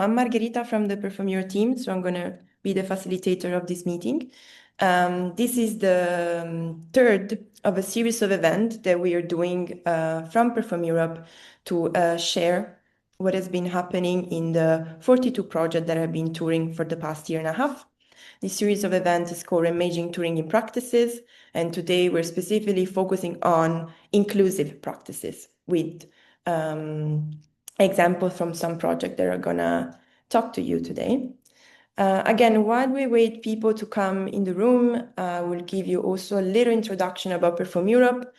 I'm Margherita from the Perform Your team, so I'm going to be the facilitator of this meeting. This is the third of a series of events that we are doing from Perform Europe to share what has been happening in the 42 projects that have been touring for the past year and a half. This series of events is called Reimagine Touring in Practices, and today we're specifically focusing on inclusive practices with examples from some projects that are gonna talk to you today. Again, while we wait people to come in the room, we'll give you also a little introduction about Perform Europe.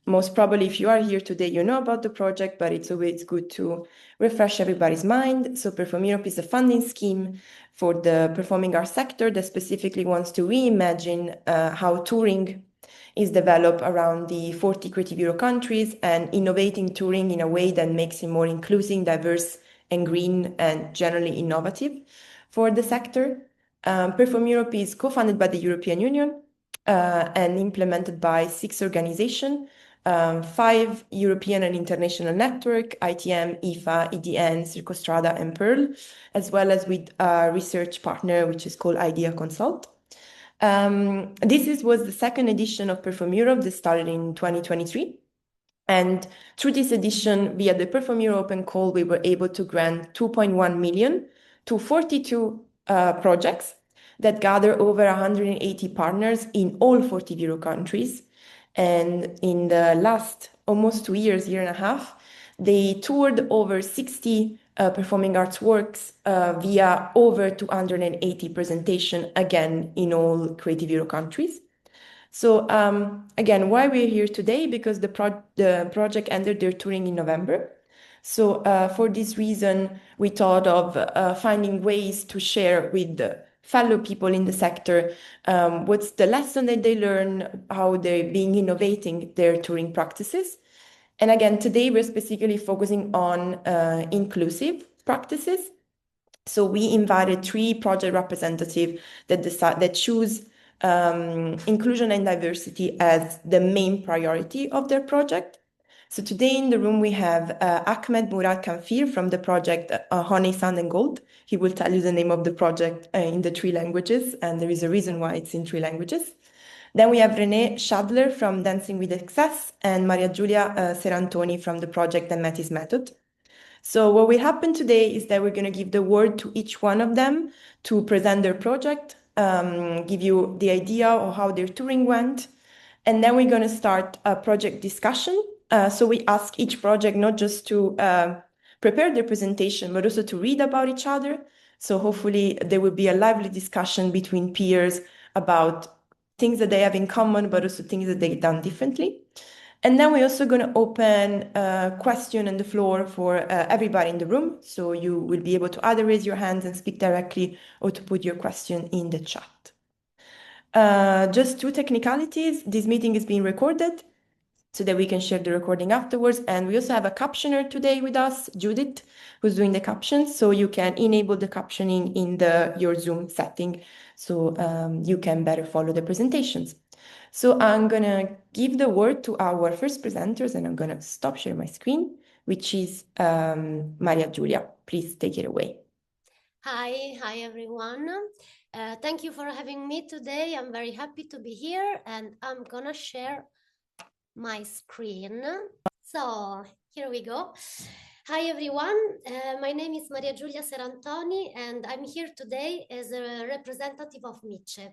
Most probably, if you are here today, you know about the project, but it's always good to refresh everybody's mind. So Perform Europe is a funding scheme for the performing arts sector that specifically wants to reimagine how touring is developed around the 40 Creative Euro countries and innovating touring in a way that makes it more inclusive, diverse, and green, and generally innovative for the sector. Perform Europe is co-funded by the European Union and implemented by 6 organizations, 5 European and international network, ITM, IFA, EDN, Circostrada, and Pearl, as well as with a research partner, which is called Idea Consult. This was the second edition of Perform Europe that started in 2023. And through this edition, via the Perform Europe Open Call, we were able to grant 2.1 million to 42 projects that gather over 180 partners in all 40 Euro countries. And in the last almost 2 years, year and a half, they toured over 60 performing arts works via over 280 presentations, again, in all Creative Euro countries. So again, why we're here today? Because the project ended their touring in November. So for this reason, we thought of finding ways to share with the fellow people in the sector what's the lesson that they learn, how they're being innovating their touring practices. And again, today we're specifically focusing on inclusive practices. So we invited 3 project representatives that choose inclusion and diversity as the main priority of their project. So today in the room we have Ahmed Mourad Khanfir from the project Honig, Sand and Gold. He will tell you the name of the project in the 3 languages, and there is a reason why it's in 3 languages. Then we have Renae Shadler from Dancing with Excess and Mariagiulia Serantoni from the project the Metis Method. So what will happen today is that we're going to give the word to each one of them to present their project, give you the idea of how their touring went, and then we're going to start a project discussion. So we ask each project not just to prepare their presentation, but also to read about each other. So hopefully there will be a lively discussion between peers about things that they have in common, but also things that they've done differently. And then we're also going to open a question on the floor for everybody in the room. So you will be able to either raise your hands and speak directly or to put your question in the chat. Just 2 technicalities. This meeting is being recorded so that we can share the recording afterwards. And we also have a captioner today with us, Judith, who's doing the captions. So you can enable the captioning in your Zoom setting so you can better follow the presentations. So I'm going to give the word to our first presenters, and I'm going to stop sharing my screen, which is Mariagiulia. Please take it away. Hi everyone. Thank you for having me today. I'm very happy to be here, and I'm gonna share my screen. So here we go. Hi everyone, my name is Mariagiulia Serantoni, and I'm here today as a representative of Mice.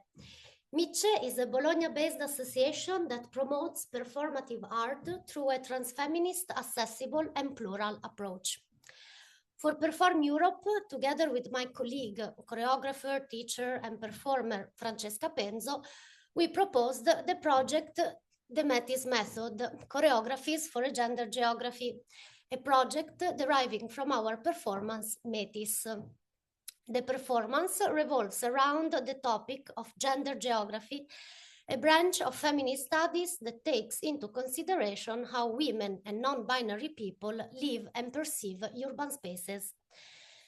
Mice is a Bologna-based association that promotes performative art through a transfeminist, accessible and plural approach. For Perform Europe, together with my colleague, choreographer, teacher and performer Francesca Penzo, we proposed the project The Metis Method, Choreographies for a Gender Geography, a project deriving from our performance Metis. The performance revolves around the topic of gender geography, a branch of feminist studies that takes into consideration how women and non-binary people live and perceive urban spaces.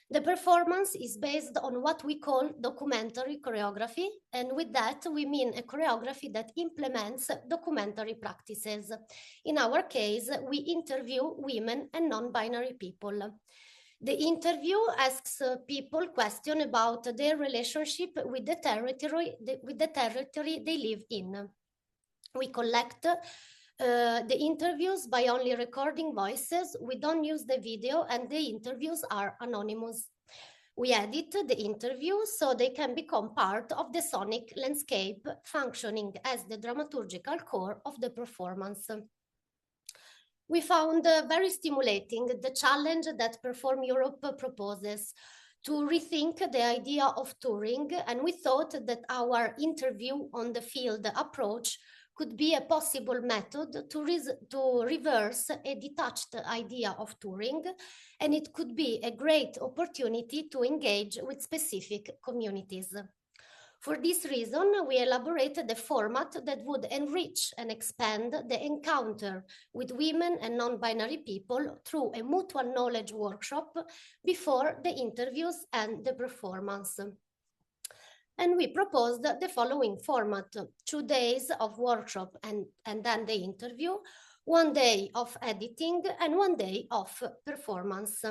The performance is based on what we call documentary choreography, and with that we mean a choreography that implements documentary practices. In our case, we interview women and non-binary people. The interview asks people questions about their relationship with the territory they live in. We collect the interviews by only recording voices. We don't use the video, and the interviews are anonymous. We edit the interviews so they can become part of the sonic landscape, functioning as the dramaturgical core of the performance. We found very stimulating the challenge that Perform Europe proposes to rethink the idea of touring, and we thought that our interview on the field approach could be a possible method to reverse a detached idea of touring, and it could be a great opportunity to engage with specific communities. For this reason, we elaborated a format that would enrich and expand the encounter with women and non-binary people through a mutual knowledge workshop before the interviews and the performance. And we proposed the following format: 2 days of workshop and then the interview, 1 day of editing, and 1 day of performance.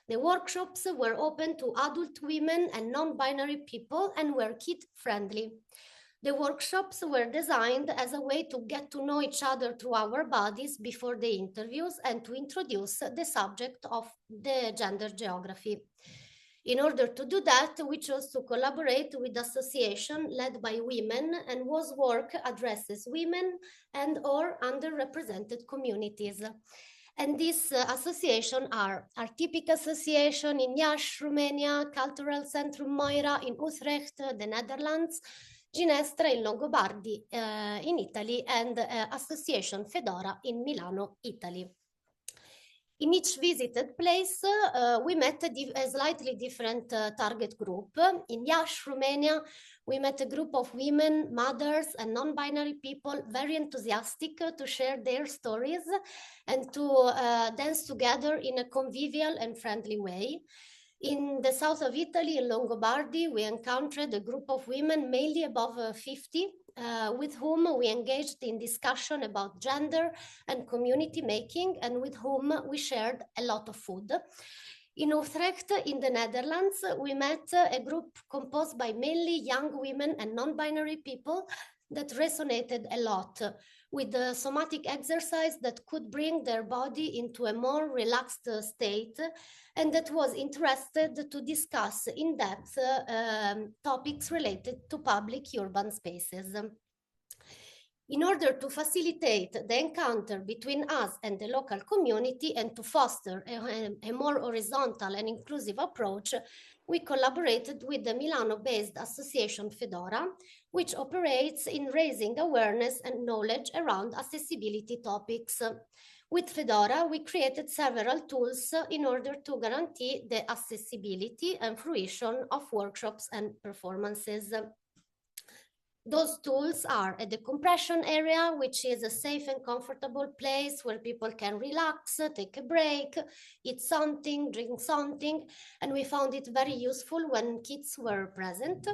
The workshops were open to adult women and non-binary people and were kid-friendly. The workshops were designed as a way to get to know each other through our bodies before the interviews and to introduce the subject of the gender geography. In order to do that, we chose to collaborate with associations led by women and whose work addresses women and or underrepresented communities. And these associations are Artypic Association in Iași, Romania, Cultural Centrum Moira in Utrecht, the Netherlands, Ginestra in Longobardi in Italy, and Association Fedora in Milano, Italy. In each visited place, we met a slightly different target group. In Iași, Romania, we met a group of women, mothers, and non-binary people very enthusiastic to share their stories and to dance together in a convivial and friendly way. In the south of Italy, in Longobardi, we encountered a group of women mainly above 50, with whom we engaged in discussion about gender and community making, and with whom we shared a lot of food. In Utrecht, in the Netherlands, we met a group composed by mainly young women and non-binary people that resonated a lot with the somatic exercise that could bring their body into a more relaxed state, and that was interested to discuss in depth topics related to public urban spaces. In order to facilitate the encounter between us and the local community and to foster a more horizontal and inclusive approach, we collaborated with the Milano-based association Fedora, which operates in raising awareness and knowledge around accessibility topics. With Fedora, we created several tools in order to guarantee the accessibility and fruition of workshops and performances. Those tools are a decompression area, which is a safe and comfortable place where people can relax, take a break, eat something, drink something, and we found it very useful when kids were present.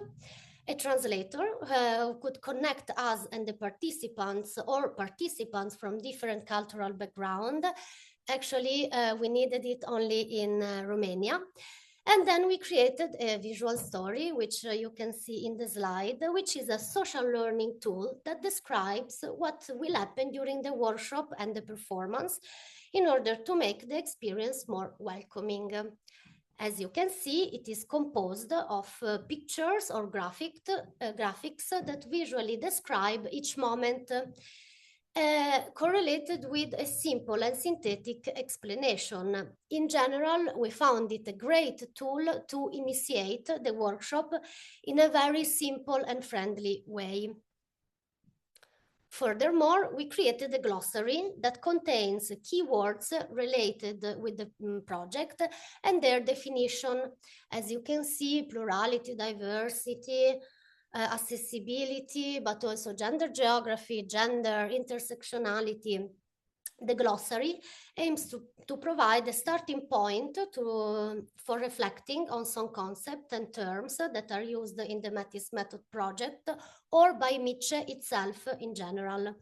A translator who could connect us and the participants or participants from different cultural background. Actually, we needed it only in Romania. And then we created a visual story, which you can see in the slide, which is a social learning tool that describes what will happen during the workshop and the performance in order to make the experience more welcoming. As you can see, it is composed of pictures or graphics that visually describe each moment, correlated with a simple and synthetic explanation. In general, we found it a great tool to initiate the workshop in a very simple and friendly way. Furthermore, we created a glossary that contains keywords related with the project and their definition. As you can see, plurality, diversity, accessibility, but also gender geography, gender, intersectionality. The glossary aims to provide a starting point for reflecting on some concepts and terms that are used in the Metis Method project or by Miche itself in general.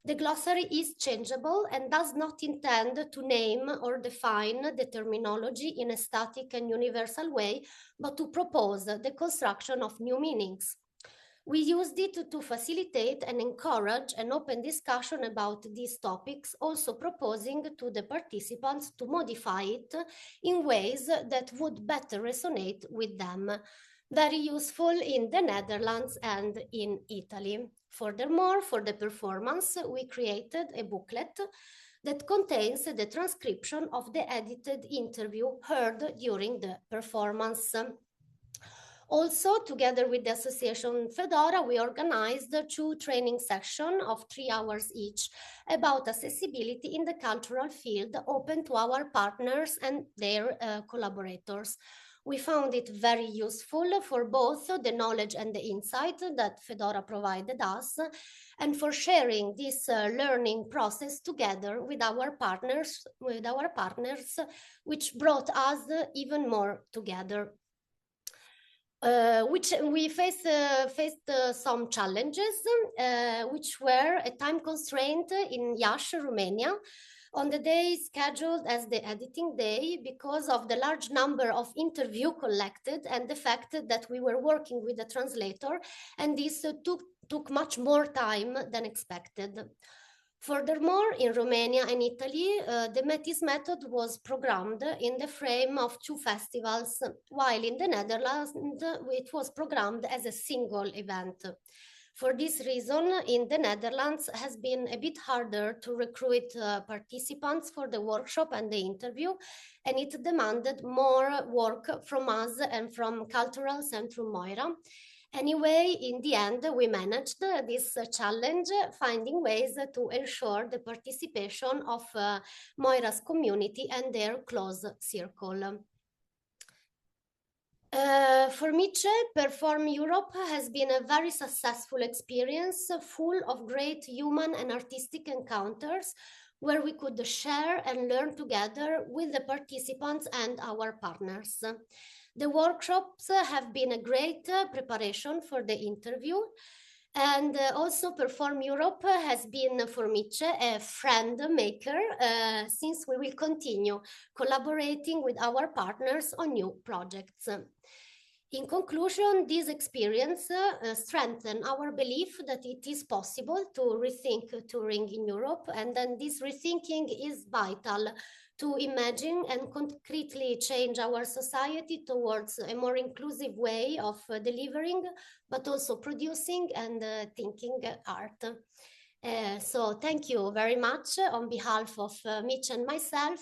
The glossary is changeable and does not intend to name or define the terminology in a static and universal way, but to propose the construction of new meanings. We used it to facilitate and encourage an open discussion about these topics, also proposing to the participants to modify it in ways that would better resonate with them. Very useful in the Netherlands and in Italy. Furthermore, for the performance, we created a booklet that contains the transcription of the edited interview heard during the performance. Also, together with the Association Fedora, we organized 2 training sessions of 3 hours each about accessibility in the cultural field, open to our partners and their collaborators. We found it very useful for both the knowledge and the insight that Fedora provided us, and for sharing this learning process together with our partners, which brought us even more together. Which we faced some challenges, which were a time constraint in Iași, Romania, on the day scheduled as the editing day because of the large number of interview collected and the fact that we were working with a translator, and this took much more time than expected. Furthermore, in Romania and Italy, the Metis Method was programmed in the frame of 2 festivals, while in the Netherlands it was programmed as a single event. For this reason, in the Netherlands has been a bit harder to recruit participants for the workshop and the interview, and it demanded more work from us and from Cultural Centrum Moira. Anyway, in the end, we managed this challenge, finding ways to ensure the participation of Moira's community and their close circle. For Miche, Perform Europe has been a very successful experience, full of great human and artistic encounters, where we could share and learn together with the participants and our partners. The workshops have been a great preparation for the interview, and also Perform Europe has been for Miche a friend maker, since we will continue collaborating with our partners on new projects. In conclusion, this experience strengthened our belief that it is possible to rethink touring in Europe, and then this rethinking is vital to imagine and concretely change our society towards a more inclusive way of delivering, but also producing and thinking art. So thank you very much on behalf of Mitch and myself,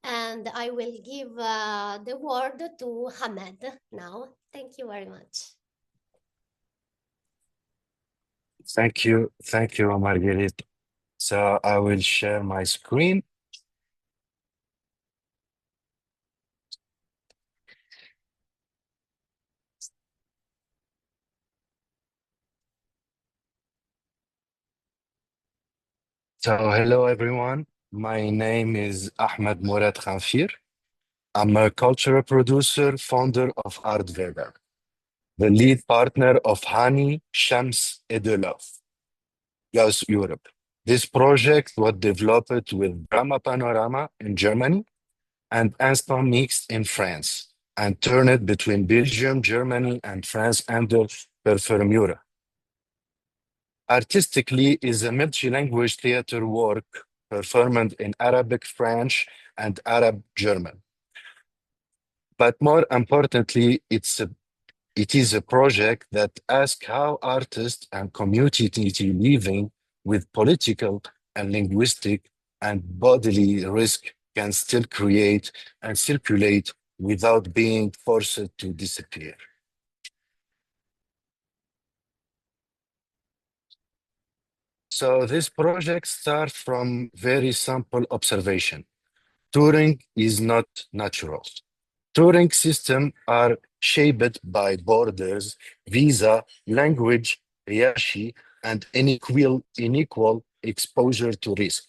and I will give the word to Ahmed now. Thank you very much. Thank you, Marguerite. So I will share my screen. So hello everyone, my name is Ahmed Mourad Khanfir. I'm a cultural producer, founder of Art Vega, the lead partner of Honig, Shams et de Love, Gauss Europe. This project was developed with Drama Panorama in Germany and Instant Mix in France, and turned between Belgium, Germany, and France under Perform Europe. Artistically is a multi-language theater work performed in Arabic, French, and Arab German. But more importantly, it is a project that asks how artists and community living with political and linguistic and bodily risk can still create and circulate without being forced to disappear. So this project starts from very simple observation. Touring is not natural. Touring systems are shaped by borders, visa, language, hierarchy, and unequal exposure to risk.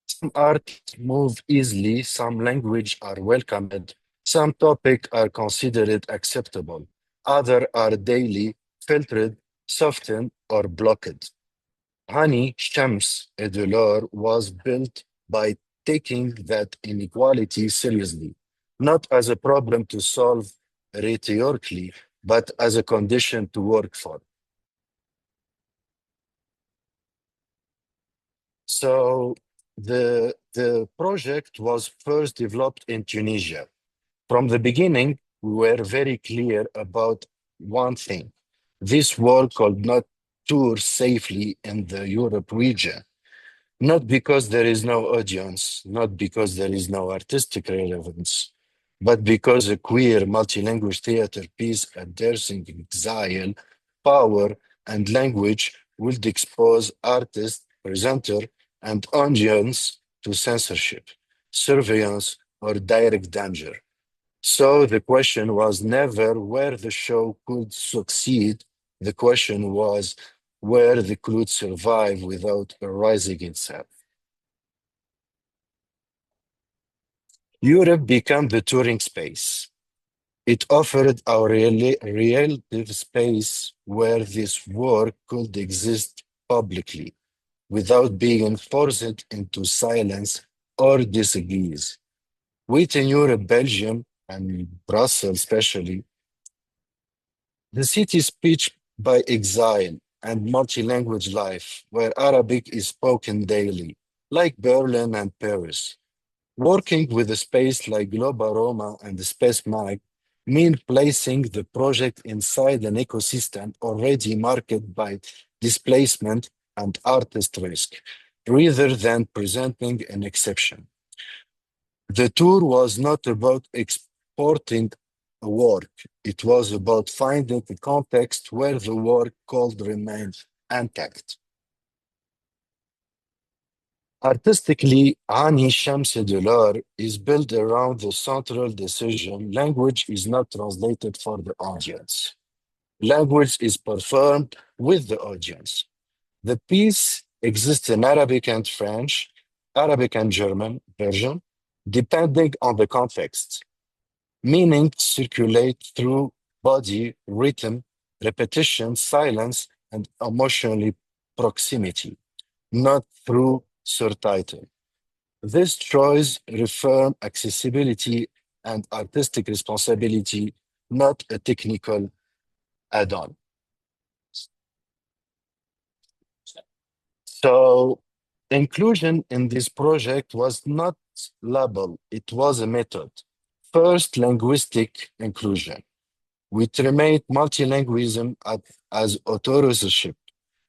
Some arts move easily, some language are welcomed, some topics are considered acceptable, others are daily filtered, softened, or blocked. Hani Shams Edulor was built by taking that inequality seriously, not as a problem to solve rhetorically, but as a condition to work for. So the project was first developed in Tunisia. From the beginning, we were very clear about one thing. This work could not tour safely in the Europe region, not because there is no audience, not because there is no artistic relevance, but because a queer multilingual theater piece addressing exile, power, and language would expose artist, presenter, and audience to censorship, surveillance, or direct danger. So the question was never where the show could succeed. The question was where they could survive without erasing itself. Europe became the touring space. It offered a relative space where this work could exist publicly without being forced into silence or disagrees. Within Europe, Belgium, and Brussels especially, the city is pitched by exile and multilanguage life, where Arabic is spoken daily, like Berlin and Paris. Working with a space like Globa Roma and the Space Mag mean placing the project inside an ecosystem already marked by displacement and artist risk, rather than presenting an exception. The tour was not about exporting a work, it was about finding a context where the work could remain intact. Artistically, Ani Shamsi is built around the central decision. Language is not translated for the audience. Language is performed with the audience. The piece exists in Arabic and French, Arabic and German, Persian, depending on the context. Meaning circulate through body, rhythm, repetition, silence, and emotionally proximity, not through subtitle. This choice reaffirms accessibility and artistic responsibility, not a technical add-on. So inclusion in this project was not label, it was a method. First, linguistic inclusion. We treat multilingualism as authorship,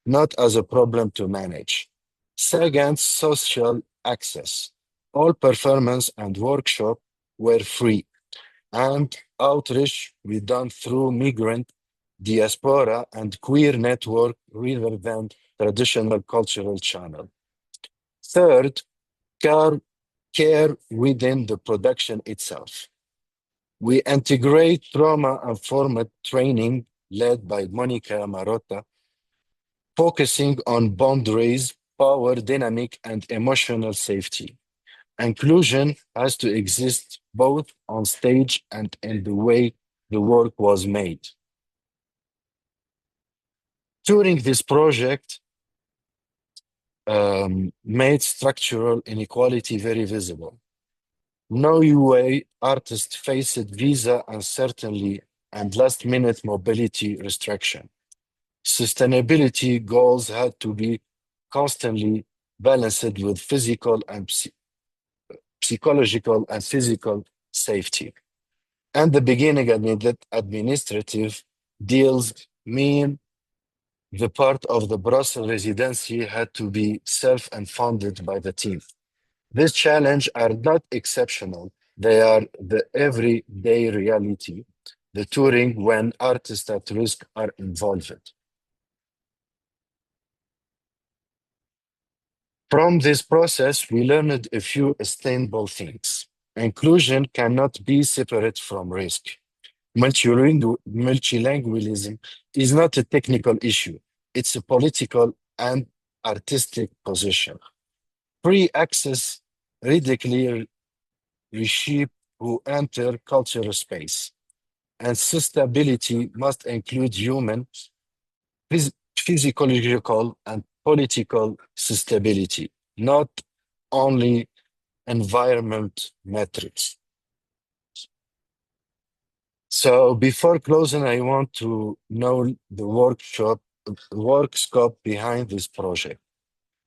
not as a problem to manage. Second, social access. All performance and workshop were free, and outreach we done through migrant, diaspora, and queer network rather than traditional cultural channel. Third, care within the production itself. We integrate trauma-informed training led by Monica Marotta, focusing on boundaries, power dynamic, and emotional safety. Inclusion has to exist both on stage and in the way the work was made. During this project, made structural inequality very visible. No way artists faced visa uncertainty and last-minute mobility restriction. Sustainability goals had to be constantly balanced with physical and psychological and physical safety. And the beginning administrative deals mean the part of the Brussels residency had to be self-funded by the team. These challenges are not exceptional. They are the everyday reality, the touring when artists at risk are involved. From this process, we learned a few sustainable things. Inclusion cannot be separate from risk. Multilingualism is not a technical issue. It's a political and artistic position. Free access radically reshape who enter cultural space. And sustainability must include human, physiological, and political stability, not only environment metrics. So before closing, I want to know the work scope behind this project.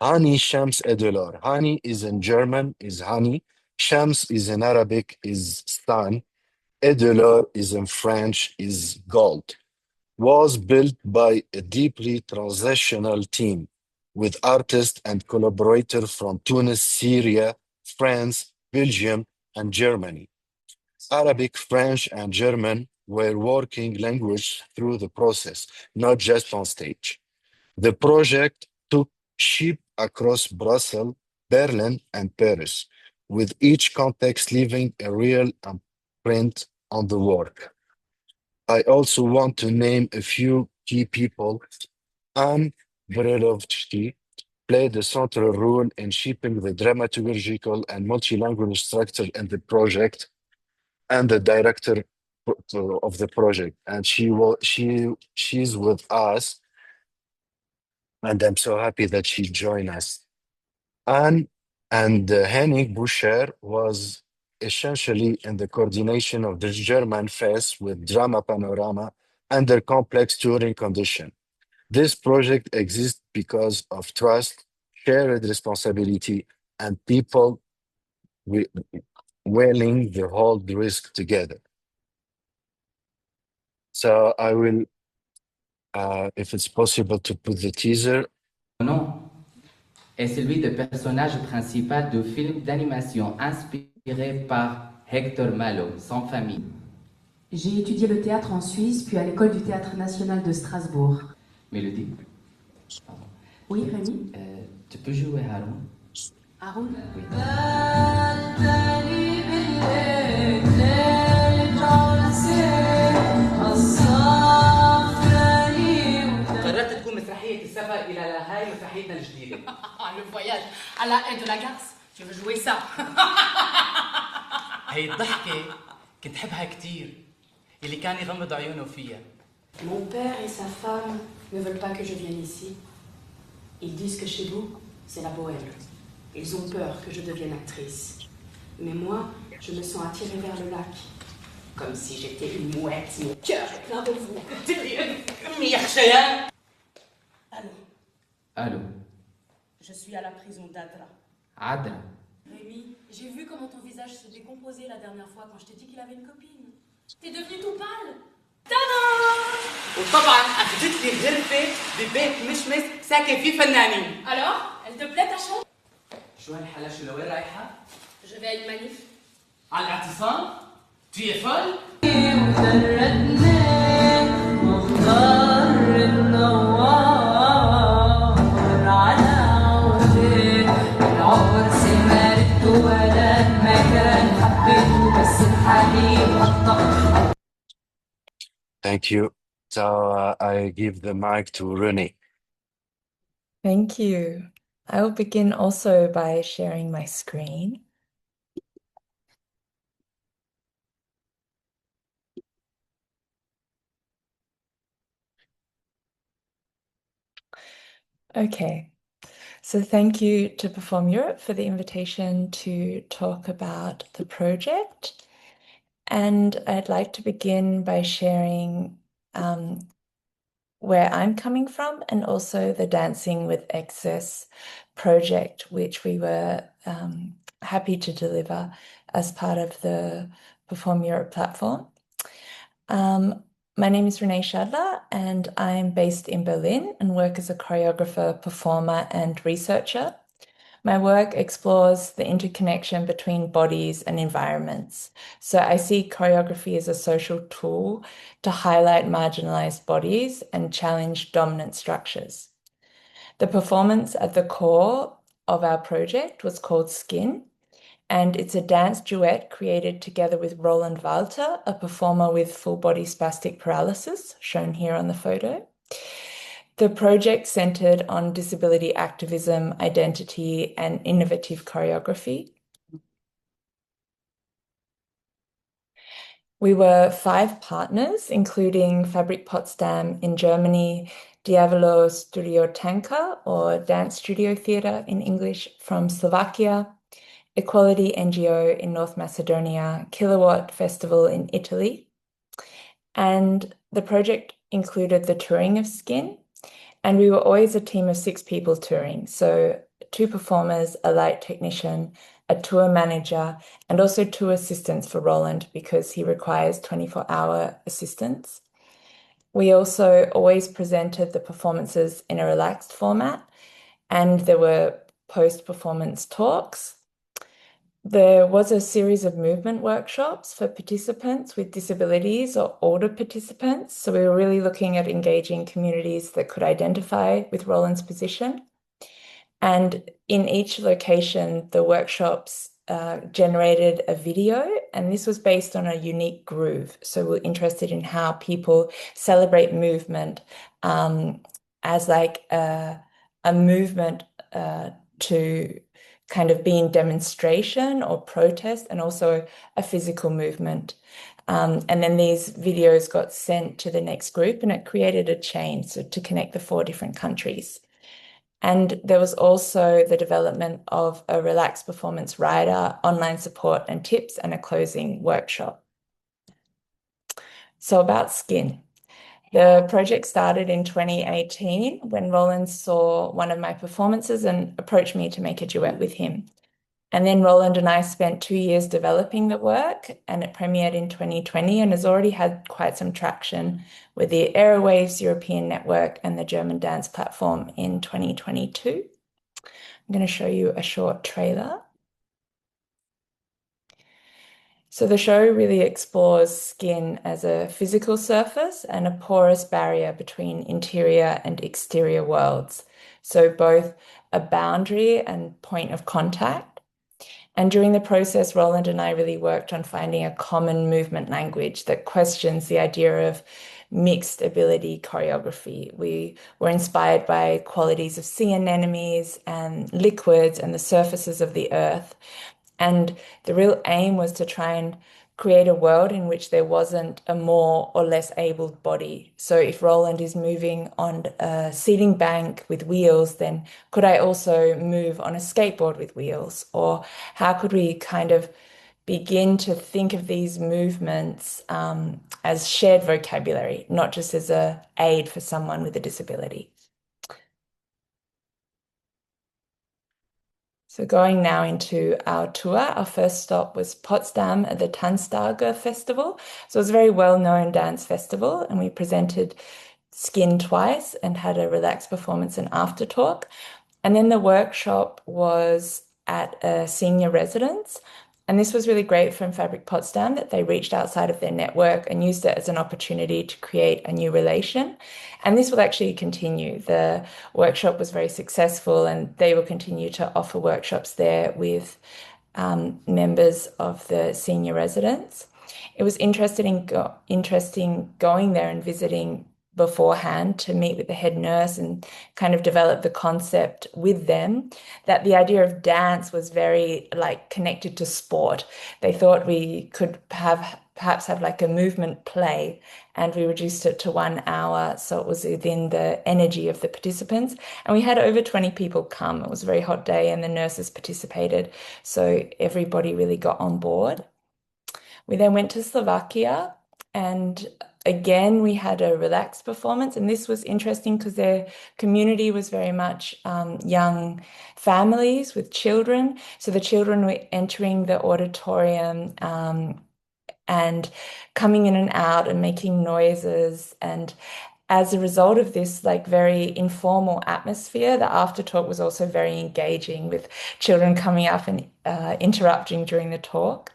Hani Shams Edulor. Hani is in German, is honey. Shams is in Arabic, is sun. Edulor is in French, is gold. Was built by a deeply transitional team with artists and collaborators from Tunis, Syria, France, Belgium, and Germany. Arabic, French, and German were working language through the process, not just on stage. The project took shape across Brussels, Berlin, and Paris, with each context leaving a real imprint on the work. I also want to name a few key people. Anne Brelovsky played a central role in shaping the dramaturgical and multilingual structure in the project, and the director of the project. And she's with us, and I'm so happy that she joined us. And Henning Boucher was essentially in the coordination of the German Fest with Drama Panorama under complex touring conditions. This project exists because of trust, shared responsibility, and people wi- willing to hold the risk together. So I will, if it's possible, to put the teaser. Non, est celui du personnage principal du film d'animation inspiré par Hector Malo, Sans famille. J'ai étudié le théâtre en Suisse, puis à l'école du Théâtre national de Strasbourg. Mélodie. Pardon. Oui, Rémi? Tu peux jouer Haroun? Haroun? Oui. قررت تكون مسرحية السفر إلى لاهاي مسرحيتنا الجديدة. Le voyage à la haie de la garce. Tu veux jouer ça? هي الضحكة كنت حبها كتير، اللي كان يغمض عيونه فيها. Mon père et sa femme ne veulent pas que je vienne ici. Ils disent que chez vous, c'est la bohème. Ils ont peur que je devienne actrice. Mais moi, je me sens attirée vers le lac. Comme si j'étais une mouette, mon cœur est plein de vous. Allô, Allô, je suis à la prison d'Adra. Adra. Rémi, j'ai vu comment ton visage s'est décomposé la dernière fois quand je t'ai dit qu'il avait une copine. T'es devenu tout pâle. وطبعا أخذت لي غرفة ببيت مشمس ساكن فيه فنانين. Alors, elle te plaît ta chambre? شو هالحلا، شو لوين رايحة؟ Je vais à une manif. على الاعتصام؟ Tu es folle؟ Thank you. So I give the mic to Renae. Thank you. I will begin also by sharing my screen. Okay, so thank you to Perform Europe for the invitation to talk about the project. And I'd like to begin by sharing where I'm coming from and also the Dancing with Excess project, which we were happy to deliver as part of the Perform Europe platform. My name is Renae Shadler, and I'm based in Berlin and work as a choreographer, performer, and researcher. My work explores the interconnection between bodies and environments. So I see choreography as a social tool to highlight marginalized bodies and challenge dominant structures. The performance at the core of our project was called Skin, and it's a dance duet created together with Roland Walter, a performer with full body spastic paralysis, shown here on the photo. The project centered on disability activism, identity, and innovative choreography. We were 5 partners, including Fabrik Potsdam in Germany, Diavolo Studio Tanka, or Dance Studio Theatre in English, from Slovakia, Equality NGO in North Macedonia, Kilowatt Festival in Italy. And the project included the touring of Skin, and we were always a team of 6 people touring. So 2 performers, a light technician, a tour manager, and also 2 assistants for Roland because he requires 24-hour assistance. We also always presented the performances in a relaxed format, and there were post-performance talks. There was a series of movement workshops for participants with disabilities or older participants. So we were really looking at engaging communities that could identify with Roland's position. And in each location, the workshops generated a video, and this was based on a unique groove. So we're interested in how people celebrate movement as like a movement to kind of be in demonstration or protest, and also a physical movement. And then these videos got sent to the next group, and it created a chain to connect the 4 different countries. And there was also the development of a relaxed performance rider, online support and tips, and a closing workshop. So about Skin. The project started in 2018 when Roland saw one of my performances and approached me to make a duet with him. And then Roland and I spent 2 years developing the work, and it premiered in 2020 and has already had quite some traction with the Airwaves European Network and the German Dance Platform in 2022. I'm going to show you a short trailer. So the show really explores skin as a physical surface and a porous barrier between interior and exterior worlds. So both a boundary and point of contact. And during the process, Roland and I really worked on finding a common movement language that questions the idea of mixed ability choreography. We were inspired by qualities of sea anemones and liquids and the surfaces of the earth. And the real aim was to try and create a world in which there wasn't a more or less abled body. So if Roland is moving on a seating bank with wheels, then could I also move on a skateboard with wheels? Or how could we kind of begin to think of these movements as shared vocabulary, not just as an aid for someone with a disability? So going now into our tour, our first stop was Potsdam at the Tanztage Festival. So it was a very well-known dance festival, and we presented Skin twice and had a relaxed performance and after talk. And then the workshop was at a senior residence. And this was really great from Fabric Potsdam, that they reached outside of their network and used it as an opportunity to create a new relation. And this will actually continue. The workshop was very successful, and they will continue to offer workshops there with members of the senior residents. It was interesting going there and visiting beforehand to meet with the head nurse and kind of develop the concept with them, that the idea of dance was very like connected to sport. They thought we could perhaps have like a movement play, and we reduced it to 1 hour so it was within the energy of the participants. And we had over 20 people come. It was a very hot day, and the nurses participated, so everybody really got on board. We then went to Slovakia, and again, we had a relaxed performance, and this was interesting because their community was very much young families with children. So the children were entering the auditorium and coming in and out and making noises. And as a result of this, like very informal atmosphere, the after talk was also very engaging, with children coming up and interrupting during the talk.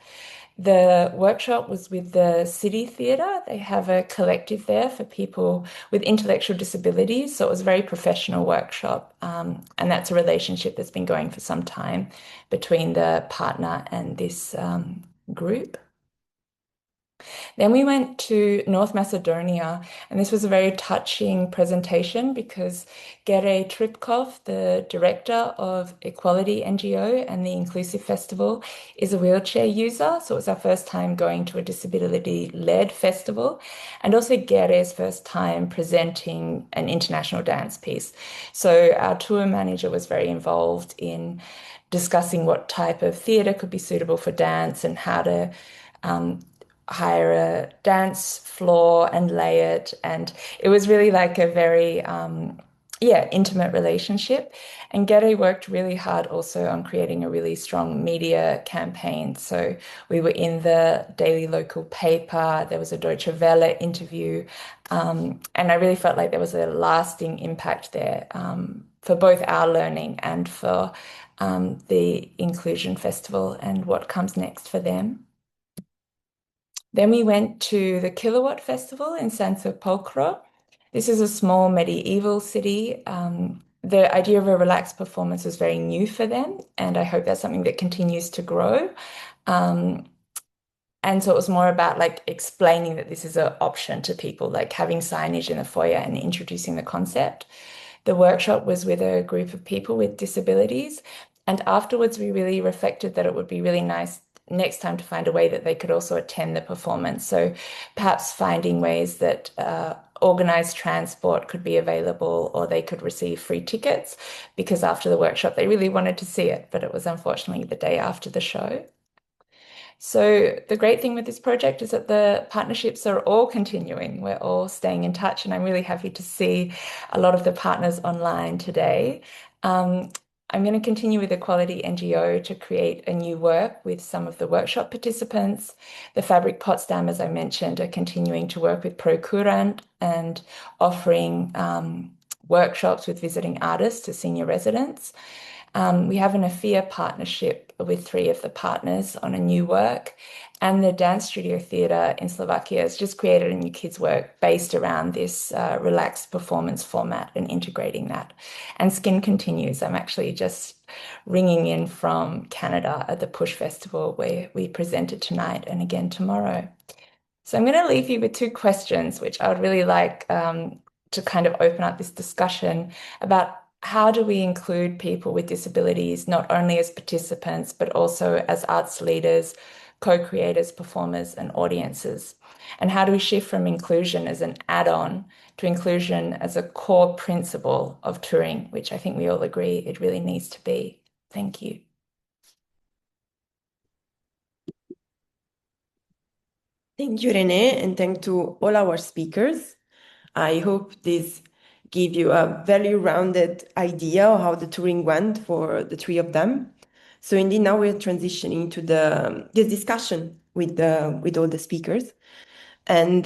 The workshop was with the City Theatre. They have a collective there for people with intellectual disabilities. So it was a very professional workshop. And that's a relationship that's been going for some time between the partner and this group. Then we went to North Macedonia, and this was a very touching presentation because Gere Tripkov, the director of Equality NGO and the Inclusive Festival, is a wheelchair user. So it was our first time going to a disability-led festival, and also Gere's first time presenting an international dance piece. So our tour manager was very involved in discussing what type of theatre could be suitable for dance and how to hire a dance floor and lay it. And it was really like a very, intimate relationship. And Gere worked really hard also on creating a really strong media campaign. So we were in the daily local paper, there was a Deutsche Welle interview, and I really felt like there was a lasting impact there for both our learning and for the Inclusion Festival and what comes next for them. Then we went to the Kilowatt Festival in San Sepolcro. This is a small medieval city. The idea of a relaxed performance was very new for them, and I hope that's something that continues to grow. And so it was more about like explaining that this is an option to people, like having signage in the foyer and introducing the concept. The workshop was with a group of people with disabilities, and afterwards we really reflected that it would be really nice next time to find a way that they could also attend the performance. So perhaps finding ways that organized transport could be available, or they could receive free tickets, because after the workshop they really wanted to see it, but it was unfortunately the day after the show. So the great thing with this project is that the partnerships are all continuing. We're all staying in touch, and I'm really happy to see a lot of the partners online today. I'm going to continue with Equality NGO to create a new work with some of the workshop participants. The Fabric Potsdam, as I mentioned, are continuing to work with ProCurrent and offering workshops with visiting artists to senior residents. We have an AFIA partnership with 3 of the partners on a new work, and the Dance Studio Theatre in Slovakia has just created a new kids' work based around this relaxed performance format and integrating that. And Skin continues. I'm actually just ringing in from Canada at the Push Festival, where we presented tonight and again tomorrow. So I'm going to leave you with 2 questions, which I would really like to kind of open up this discussion about how do we include people with disabilities, not only as participants, but also as arts leaders, co-creators, performers, and audiences? And how do we shift from inclusion as an add-on to inclusion as a core principle of touring, which I think we all agree it really needs to be? Thank you. Thank you, Renae, and thank to all our speakers. I hope this give you a very rounded idea of how the touring went for the 3 of them. So indeed, now we're transitioning to this discussion with all the speakers. And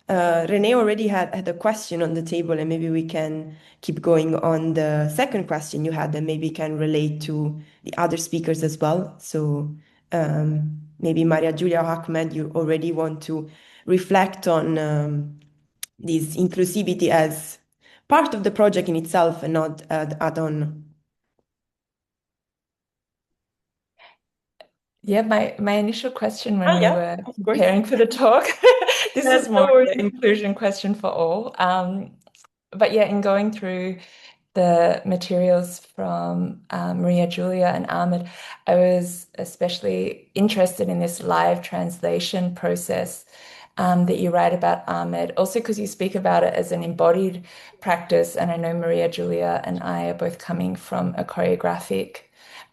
Renae already had a question on the table, and maybe we can keep going on the second question you had, and maybe can relate to the other speakers as well. So maybe Mariagiulia or Ahmed, you already want to reflect on this inclusivity as part of the project in itself and not add-on. Yeah, my initial question when we were of course. preparing for the talk, this Yes, is more no of an inclusion question for all. But yeah, in going through the materials from Mariagiulia and Ahmed, I was especially interested in this live translation process that you write about, Ahmed, also because you speak about it as an embodied practice. And I know Mariagiulia and I are both coming from a choreographic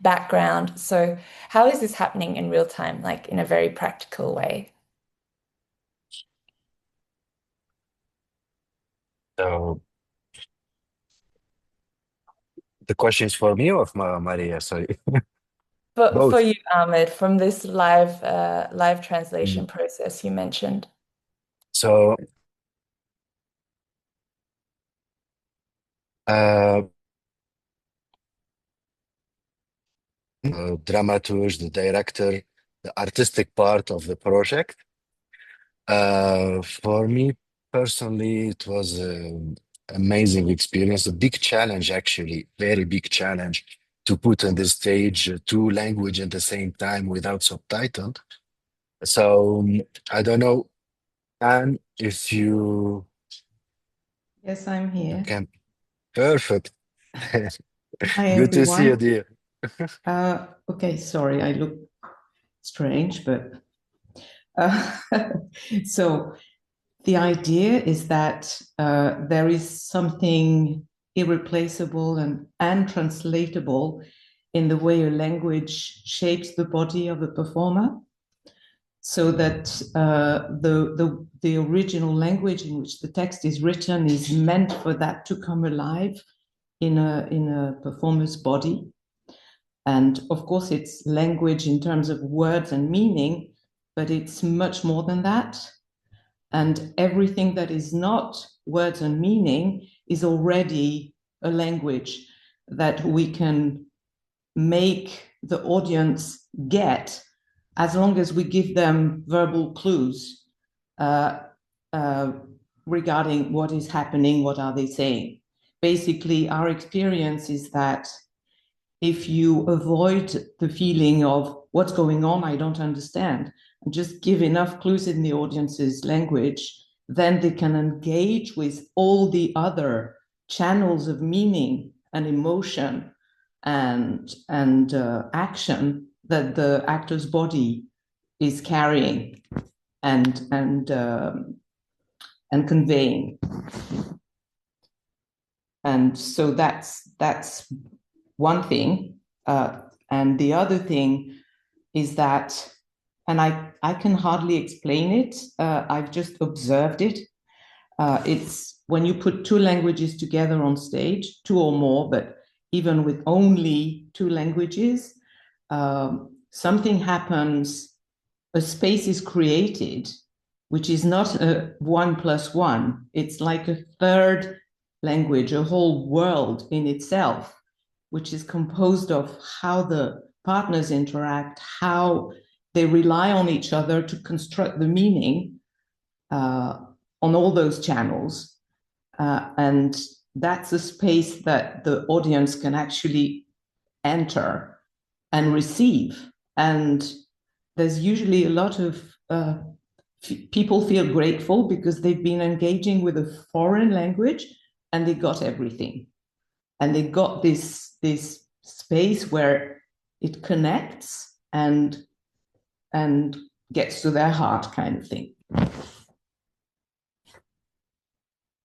background. So how is this happening in real time, like in a very practical way? So the question is for me or for Maria? Sorry. For Both. you, Ahmed, from this live translation process you mentioned. So the dramaturge, the director, the artistic part of the project. For me personally, it was an amazing experience, a big challenge, actually, very big challenge to put on the stage 2 languages at the same time without subtitle. So I don't know, Anne, if you Yes, I'm here. can. Perfect. Hi, Good to see you, everyone. dear. Okay, sorry, I look strange, but uh, so the idea is that there is something irreplaceable and translatable in the way a language shapes the body of a performer, so that the original language in which the text is written is meant for that to come alive in a performer's body. And of course, it's language in terms of words and meaning, but it's much more than that. And everything that is not words and meaning is already a language that we can make the audience get as long as we give them verbal clues regarding what is happening, what are they saying. Basically, our experience is that if you avoid the feeling of what's going on, I don't understand, and just give enough clues in the audience's language, then they can engage with all the other channels of meaning and emotion and action that the actor's body is carrying and conveying. And so that's one thing. And the other thing is that, and I can hardly explain it, I've just observed it. It's when you put two languages together on stage, two or more, but even with only two languages, something happens, a space is created, which is not a 1+1. It's like a third language, a whole world in itself, which is composed of how the partners interact, how they rely on each other to construct the meaning on all those channels. And that's a space that the audience can actually enter and receive. And there's usually a lot of people feel grateful because they've been engaging with a foreign language and they got everything. And they got this space where it connects and gets to their heart, kind of thing.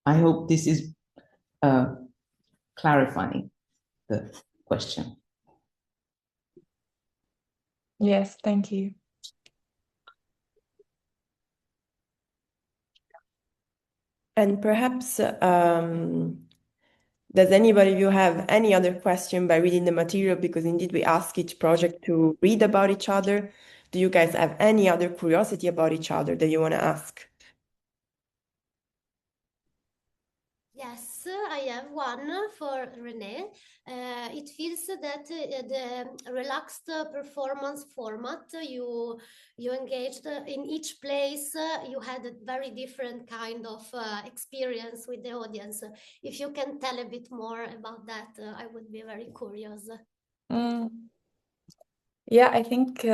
I hope this is clarifying the question. Yes, thank you. And perhaps, does anybody of you have any other question by reading the material? Because indeed we ask each project to read about each other. Do you guys have any other curiosity about each other that you want to ask? Yes, I have one for Renae. It feels that the relaxed performance format you engaged in each place, you had a very different kind of experience with the audience. If you can tell a bit more about that, I would be very curious. Yeah, I think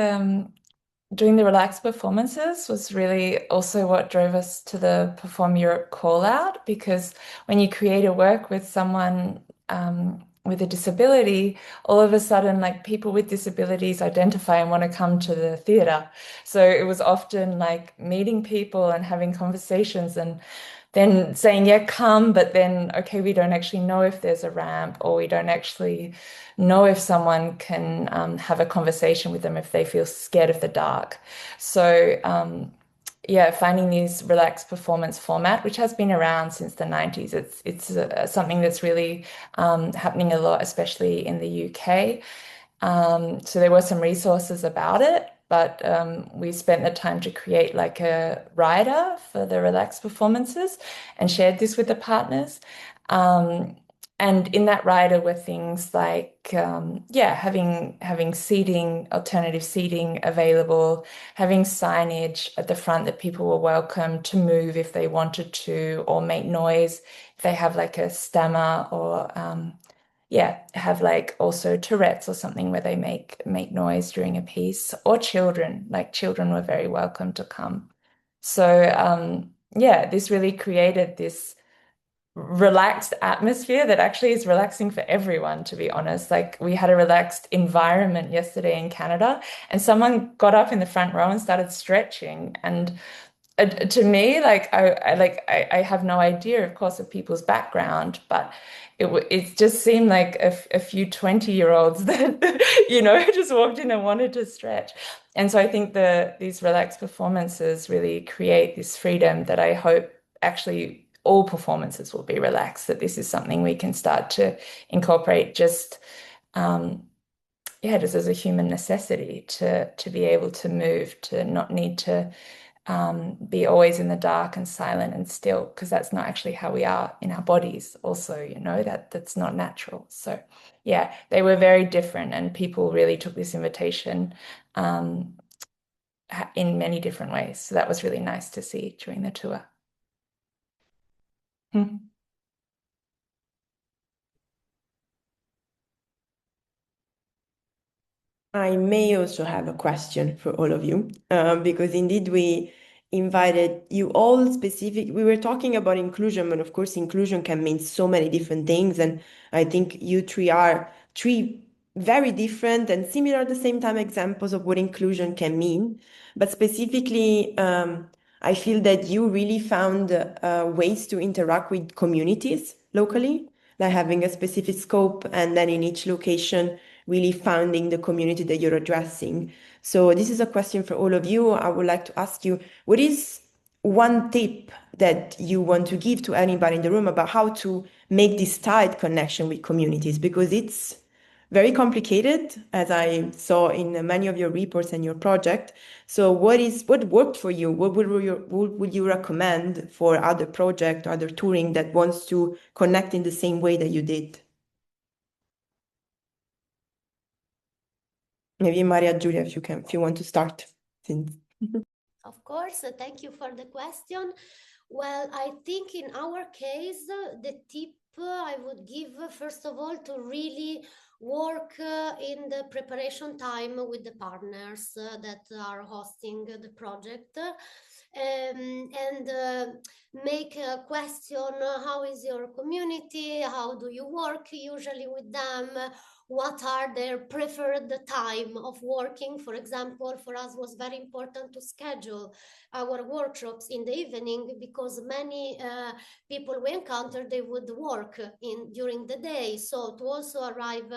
doing the relaxed performances was really also what drove us to the Perform Europe call out, because when you create a work with someone with a disability, all of a sudden, like, people with disabilities identify and want to come to the theatre. So it was often like meeting people and having conversations and then saying, yeah, come, but then, okay, we don't actually know if there's a ramp, or we don't actually know if someone can have a conversation with them if they feel scared of the dark. So yeah, finding these relaxed performance format, which has been around since the 90s, it's something that's really happening a lot, especially in the UK. So there were some resources about it, but we spent the time to create like a rider for the relaxed performances and shared this with the partners. And in that rider were things like, yeah, having seating, alternative seating available, having signage at the front that people were welcome to move if they wanted to, or make noise if they have like a stammer or have like also Tourette's or something where they make noise during a piece, or children, like children were very welcome to come. So this really created this relaxed atmosphere that actually is relaxing for everyone, to be honest. Like we had a relaxed environment yesterday in Canada, and someone got up in the front row and started stretching. And to me, like I have no idea, of course, of people's background, but it just seemed like a few 20-year-olds that just walked in and wanted to stretch. And so I think these relaxed performances really create this freedom that I hope actually all performances will be relaxed, that this is something we can start to incorporate just just as a human necessity to be able to move, to not need to be always in the dark and silent and still, because that's not actually how we are in our bodies also, that's not natural. So they were very different, and people really took this invitation in many different ways. So that was really nice to see during the tour. I may also have a question for all of you, because indeed we invited you all specific. We were talking about inclusion, but of course, inclusion can mean so many different things. And I think you three are three very different and similar at the same time examples of what inclusion can mean. But specifically, I feel that you really found ways to interact with communities locally, like having a specific scope, and then in each location, really finding the community that you're addressing. So this is a question for all of you. I would like to ask you, what is one tip that you want to give to anybody in the room about how to make this tight connection with communities? Because it's very complicated, as I saw in many of your reports and your project. So what worked for you? What would you recommend for other project or other touring that wants to connect in the same way that you did? Maybe Mariagiulia, if you want to start. Of course, thank you for the question. Well, I think in our case, the tip I would give, first of all, to really work in the preparation time with the partners that are hosting the project. And make a question, how is your community? How do you work usually with them? What are their preferred time of working? For example, for us was very important to schedule our workshops in the evening, because many people we encountered, they would work during the day. So to also arrive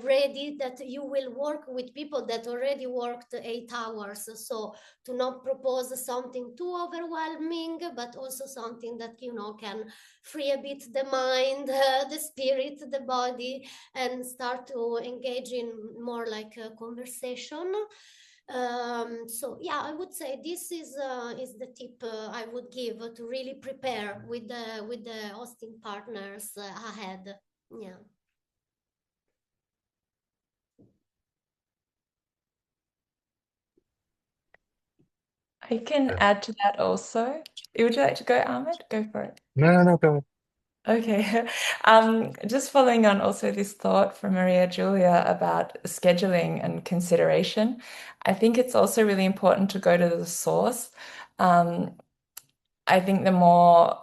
ready that you will work with people that already worked 8 hours. So to not propose something too overwhelming, but also something that can free a bit the mind, the spirit, the body, and start to engage in more like a conversation. So I would say this is the tip I would give to really prepare with the hosting partners ahead. Yeah. I can add to that also. Would you like to go, Ahmed? Go for it. No, go ahead. Okay. Just following on also this thought from Mariagiulia about scheduling and consideration, I think it's also really important to go to the source. I think the more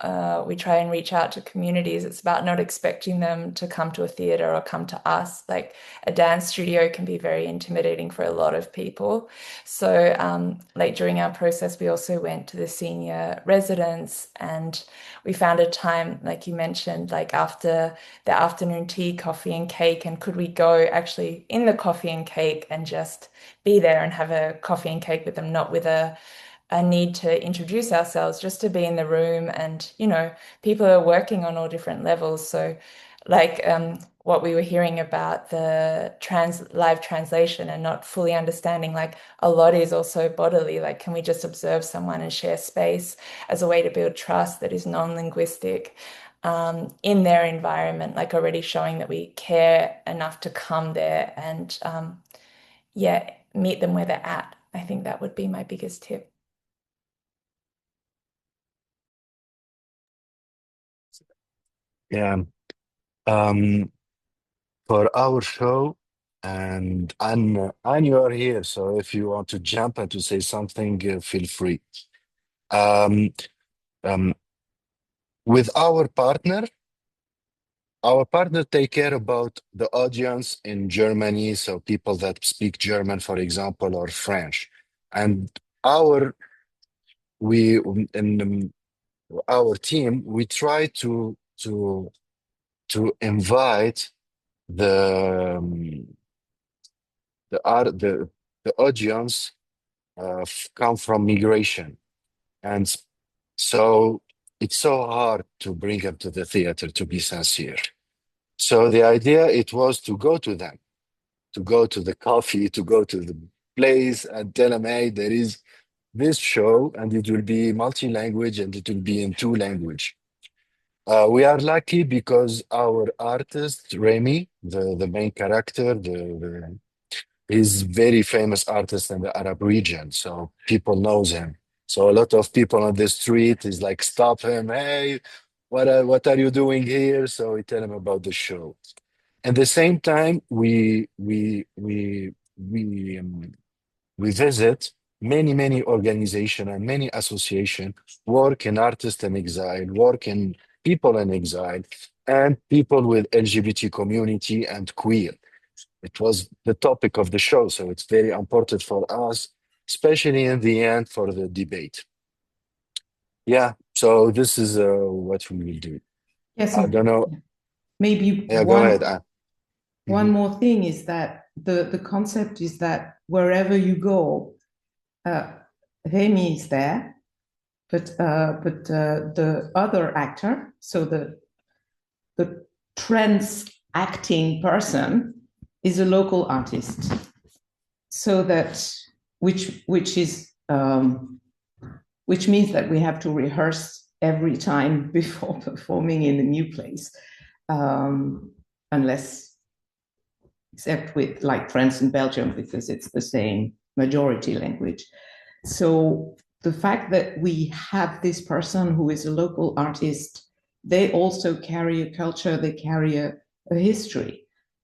we try and reach out to communities, it's about not expecting them to come to a theater or come to us. Like a dance studio can be very intimidating for a lot of people. So like during our process, we also went to the senior residents, and we found a time, like you mentioned, like after the afternoon tea, coffee and cake, and could we go actually in the coffee and cake and just be there and have a coffee and cake with them, not with a need to introduce ourselves, just to be in the room. And people are working on all different levels. So like what we were hearing about the live translation and not fully understanding, like a lot is also bodily. Like, can we just observe someone and share space as a way to build trust that is non-linguistic in their environment, like already showing that we care enough to come there and meet them where they're at. I think that would be my biggest tip. Yeah. Um, for our show. And you are here, so if you want to jump and to say something, feel free. Um, um, with our partner take care about the audience in Germany, so people that speak German, for example, or French. And our we in our team, we try to invite the the audience come from migration, and so it's so hard to bring them to the theater, to be sincere. So the idea, it was to go to them, to go to the coffee, to go to the place and tell them, hey, there is this show and it will be multi-language and it will be in 2 language. We are lucky because our artist, Remy, the main character, he's very famous artist in the Arab region, so people knows him. So a lot of people on the street is like, stop him, hey, what are you doing here? So we tell him about the show. At the same time, we visit many organizations and many associations work in artists in exile, work in people in exile, and people with LGBT community and queer. It was the topic of the show, so it's very important for us, especially in the end for the debate. Yeah, so this is what we will do. Yes, I don't know. maybe Yeah, go ahead. one more thing is that the concept is that wherever you go, Remy is there, but the other actor, so the trans acting person, is a local artist. So that which means that we have to rehearse every time before performing in a new place, except with like France and Belgium, because it's the same majority language. So the fact that we have this person who is a local artist, they also carry a culture, they carry a history.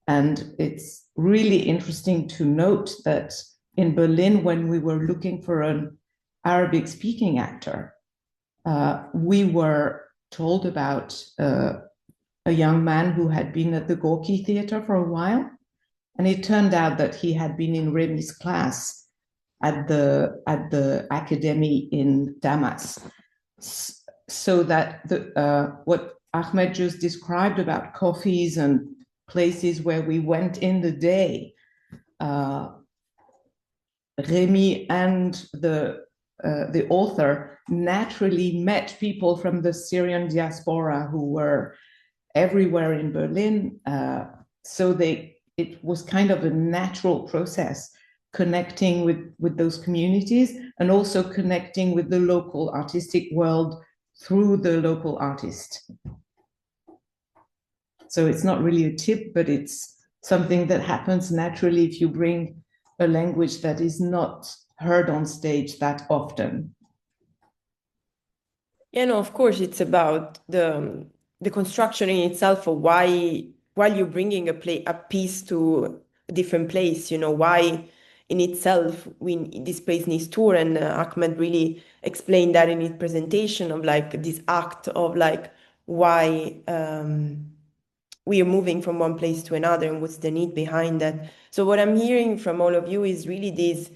And it's really interesting to note that in Berlin, when we were looking for an Arabic speaking actor, we were told about a young man who had been at the Gorky Theater for a while. And it turned out that he had been in Remy's class at the academy in Damas. So that what Ahmed just described about coffees and places where we went in the day, Remy and the author naturally met people from the Syrian diaspora who were everywhere in Berlin. So it was kind of a natural process, connecting with those communities and also connecting with the local artistic world through the local artist. So it's not really a tip, but it's something that happens naturally if you bring a language that is not heard on stage that often. Yeah, no, of course, it's about the construction in itself of why, while you're bringing a piece to a different place, why in itself this place needs tour. And Ahmed really explained that in his presentation of like this act of like why we are moving from one place to another and what's the need behind that. So what I'm hearing from all of you is really this,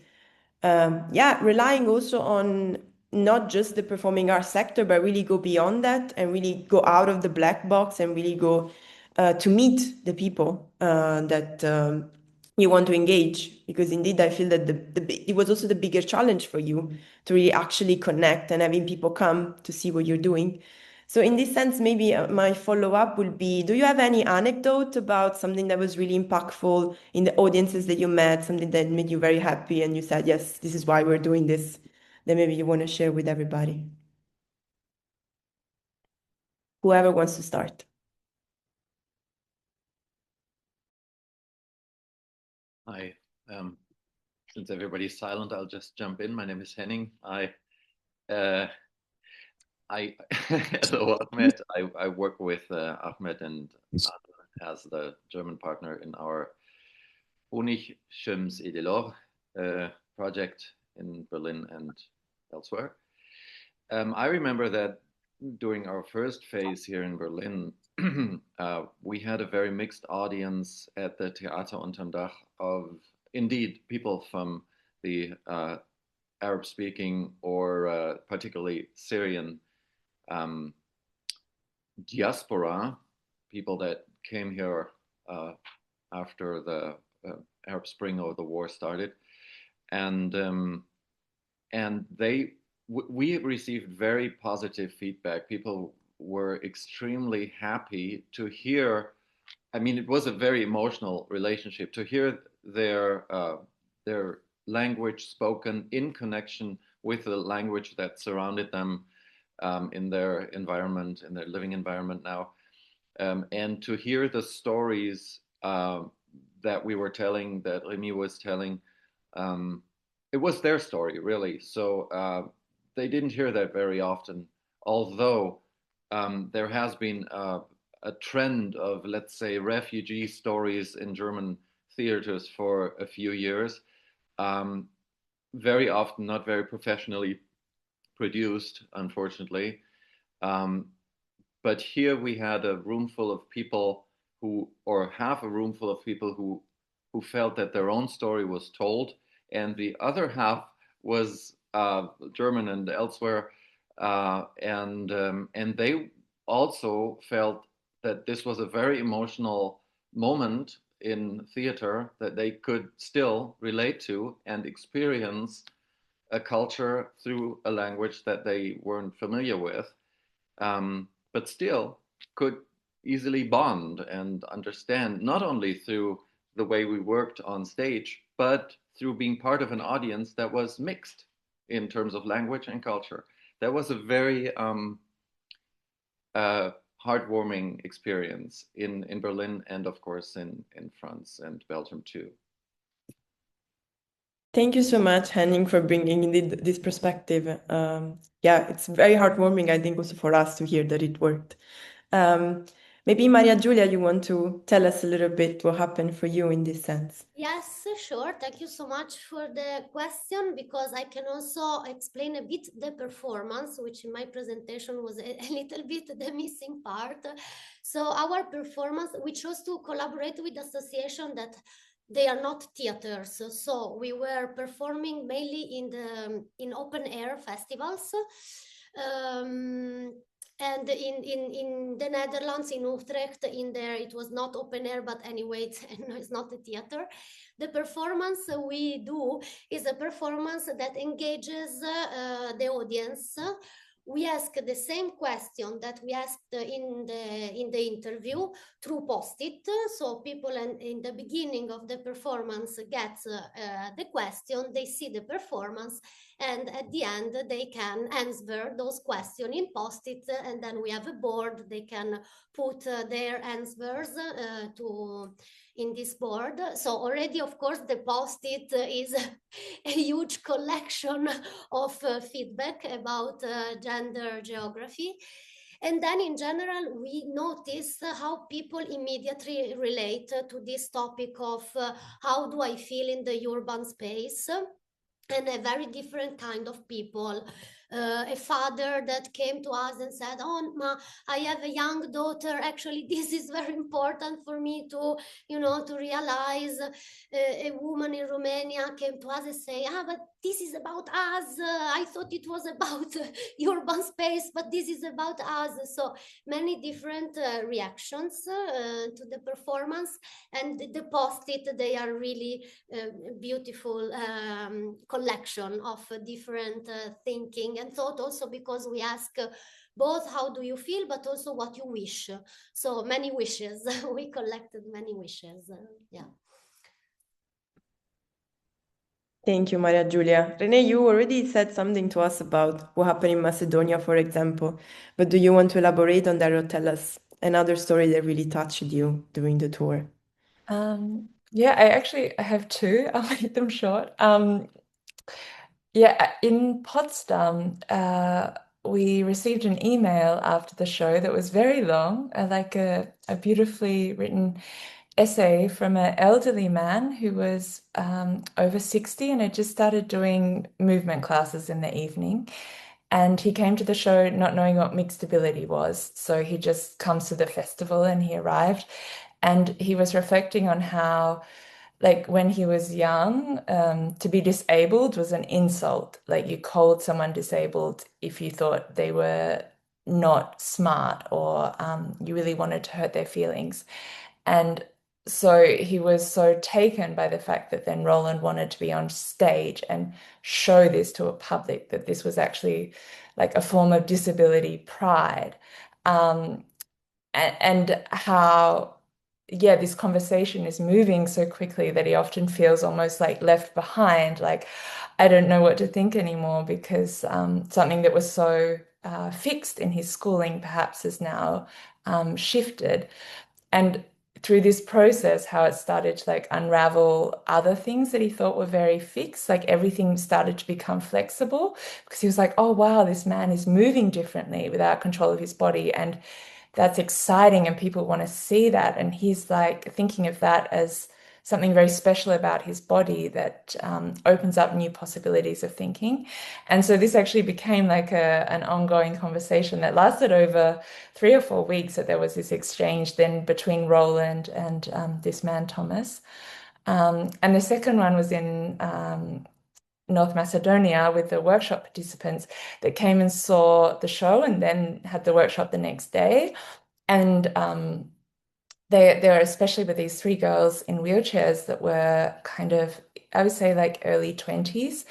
relying also on not just the performing arts sector, but really go beyond that and really go out of the black box and really go to meet the people that you want to engage. Because indeed, I feel that it was also the bigger challenge for you to really actually connect and having people come to see what you're doing. So in this sense, maybe my follow-up will be, do you have any anecdote about something that was really impactful in the audiences that you met, something that made you very happy and you said, yes, this is why we're doing this, that maybe you want to share with everybody? Whoever wants to start. Hi. Since everybody's silent, I'll just jump in. My name is Henning. Hello, Ahmed. I work with Ahmed and as the German partner in our Honig Chems et de l'Or project in Berlin and elsewhere. I remember that during our first phase here in Berlin, we had a very mixed audience at the Theater unterm Dach of, indeed, people from the Arab-speaking or particularly Syrian diaspora, people that came here after the Arab Spring or the war started, and we received very positive feedback. People were extremely happy to hear. I mean, it was a very emotional relationship to hear their language spoken in connection with the language that surrounded them in their environment, in their living environment now, and to hear the stories that we were telling, that Remy was telling. It was their story, really. So they didn't hear that very often, although there has been a trend of, let's say, refugee stories in German theaters for a few years. Very often not very professionally produced, unfortunately. But here we had a room full of people or half a room full of people who felt that their own story was told, and the other half was German and elsewhere, and they also felt that this was a very emotional moment in theater that they could still relate to and experience a culture through a language that they weren't familiar with, but still could easily bond and understand, not only through the way we worked on stage, but through being part of an audience that was mixed in terms of language and culture. That was a very heartwarming experience in Berlin and, of course, in France and Belgium too. Thank you so much, Henning, for bringing in this perspective. Yeah, it's very heartwarming, I think, also for us to hear that it worked. Maybe Mariagiulia, you want to tell us a little bit what happened for you in this sense? Yes, sure. Thank you so much for the question, because I can also explain a bit the performance, which in my presentation was a little bit the missing part. So our performance, we chose to collaborate with association that they are not theaters. So we were performing mainly in open air festivals. And in the Netherlands, in Utrecht, in there, it was not open air, but anyway, it's not a theater. The performance we do is a performance that engages the audience. We ask the same question that we asked in the interview through post-it. So people in the beginning of the performance get the question, they see the performance, and at the end they can answer those questions in post-it, and then we have a board. They can put their answers in this board. So already, of course, the post-it is a huge collection of feedback about gender geography. And then in general, we notice how people immediately relate to this topic of how do I feel in the urban space, and a very different kind of people. A father that came to us and said, "Oh, Ma, I have a young daughter. Actually, this is very important for me to, to realize." A woman in Romania came to us and say, "But this is about us. I thought it was about urban space, but this is about us." So many different reactions to the performance, and the post-it, they are really beautiful collection of different thinking and thought, also because we ask both how do you feel, but also what you wish. So many wishes. We collected many wishes. Yeah. Thank you, Mariagiulia. Renae, you already said something to us about what happened in Macedonia, for example, but do you want to elaborate on that or tell us another story that really touched you during the tour? Yeah, I have two. I'll make them short. Yeah, in Potsdam, we received an email after the show that was very long, like a beautifully written essay from an elderly man who was over 60 and had just started doing movement classes in the evening. And he came to the show not knowing what mixed ability was. So he just comes to the festival and he arrived. And he was reflecting on how, like, when he was young, to be disabled was an insult. Like, you called someone disabled if you thought they were not smart or you really wanted to hurt their feelings. And so he was so taken by the fact that then Roland wanted to be on stage and show this to a public, that this was actually like a form of disability pride. And how, yeah, this conversation is moving so quickly that he often feels almost like left behind, like, I don't know what to think anymore, because something that was so fixed in his schooling perhaps has now shifted. And through this process, how it started to like unravel other things that he thought were very fixed, like everything started to become flexible, because he was like, oh wow, this man is moving differently without control of his body, and that's exciting and people want to see that. And he's like thinking of that as something very special about his body that opens up new possibilities of thinking. And so this actually became like an ongoing conversation that lasted over 3 or 4 weeks, that there was this exchange then between Roland and this man, Thomas. And the second one was in North Macedonia with the workshop participants that came and saw the show and then had the workshop the next day. And they were especially with these 3 girls in wheelchairs that were kind of, I would say, like early 20s.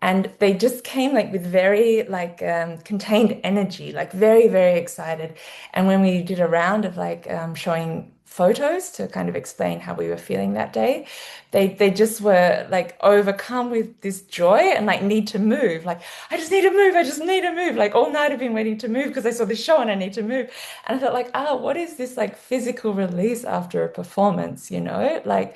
And they just came like with very like contained energy, like very, very excited. And when we did a round of like showing photos to kind of explain how we were feeling that day, they just were like overcome with this joy and like need to move. Like, I just need to move, I just need to move. Like all night I've been waiting to move because I saw this show and I need to move. And I thought like, what is this like physical release after a performance, you know? Like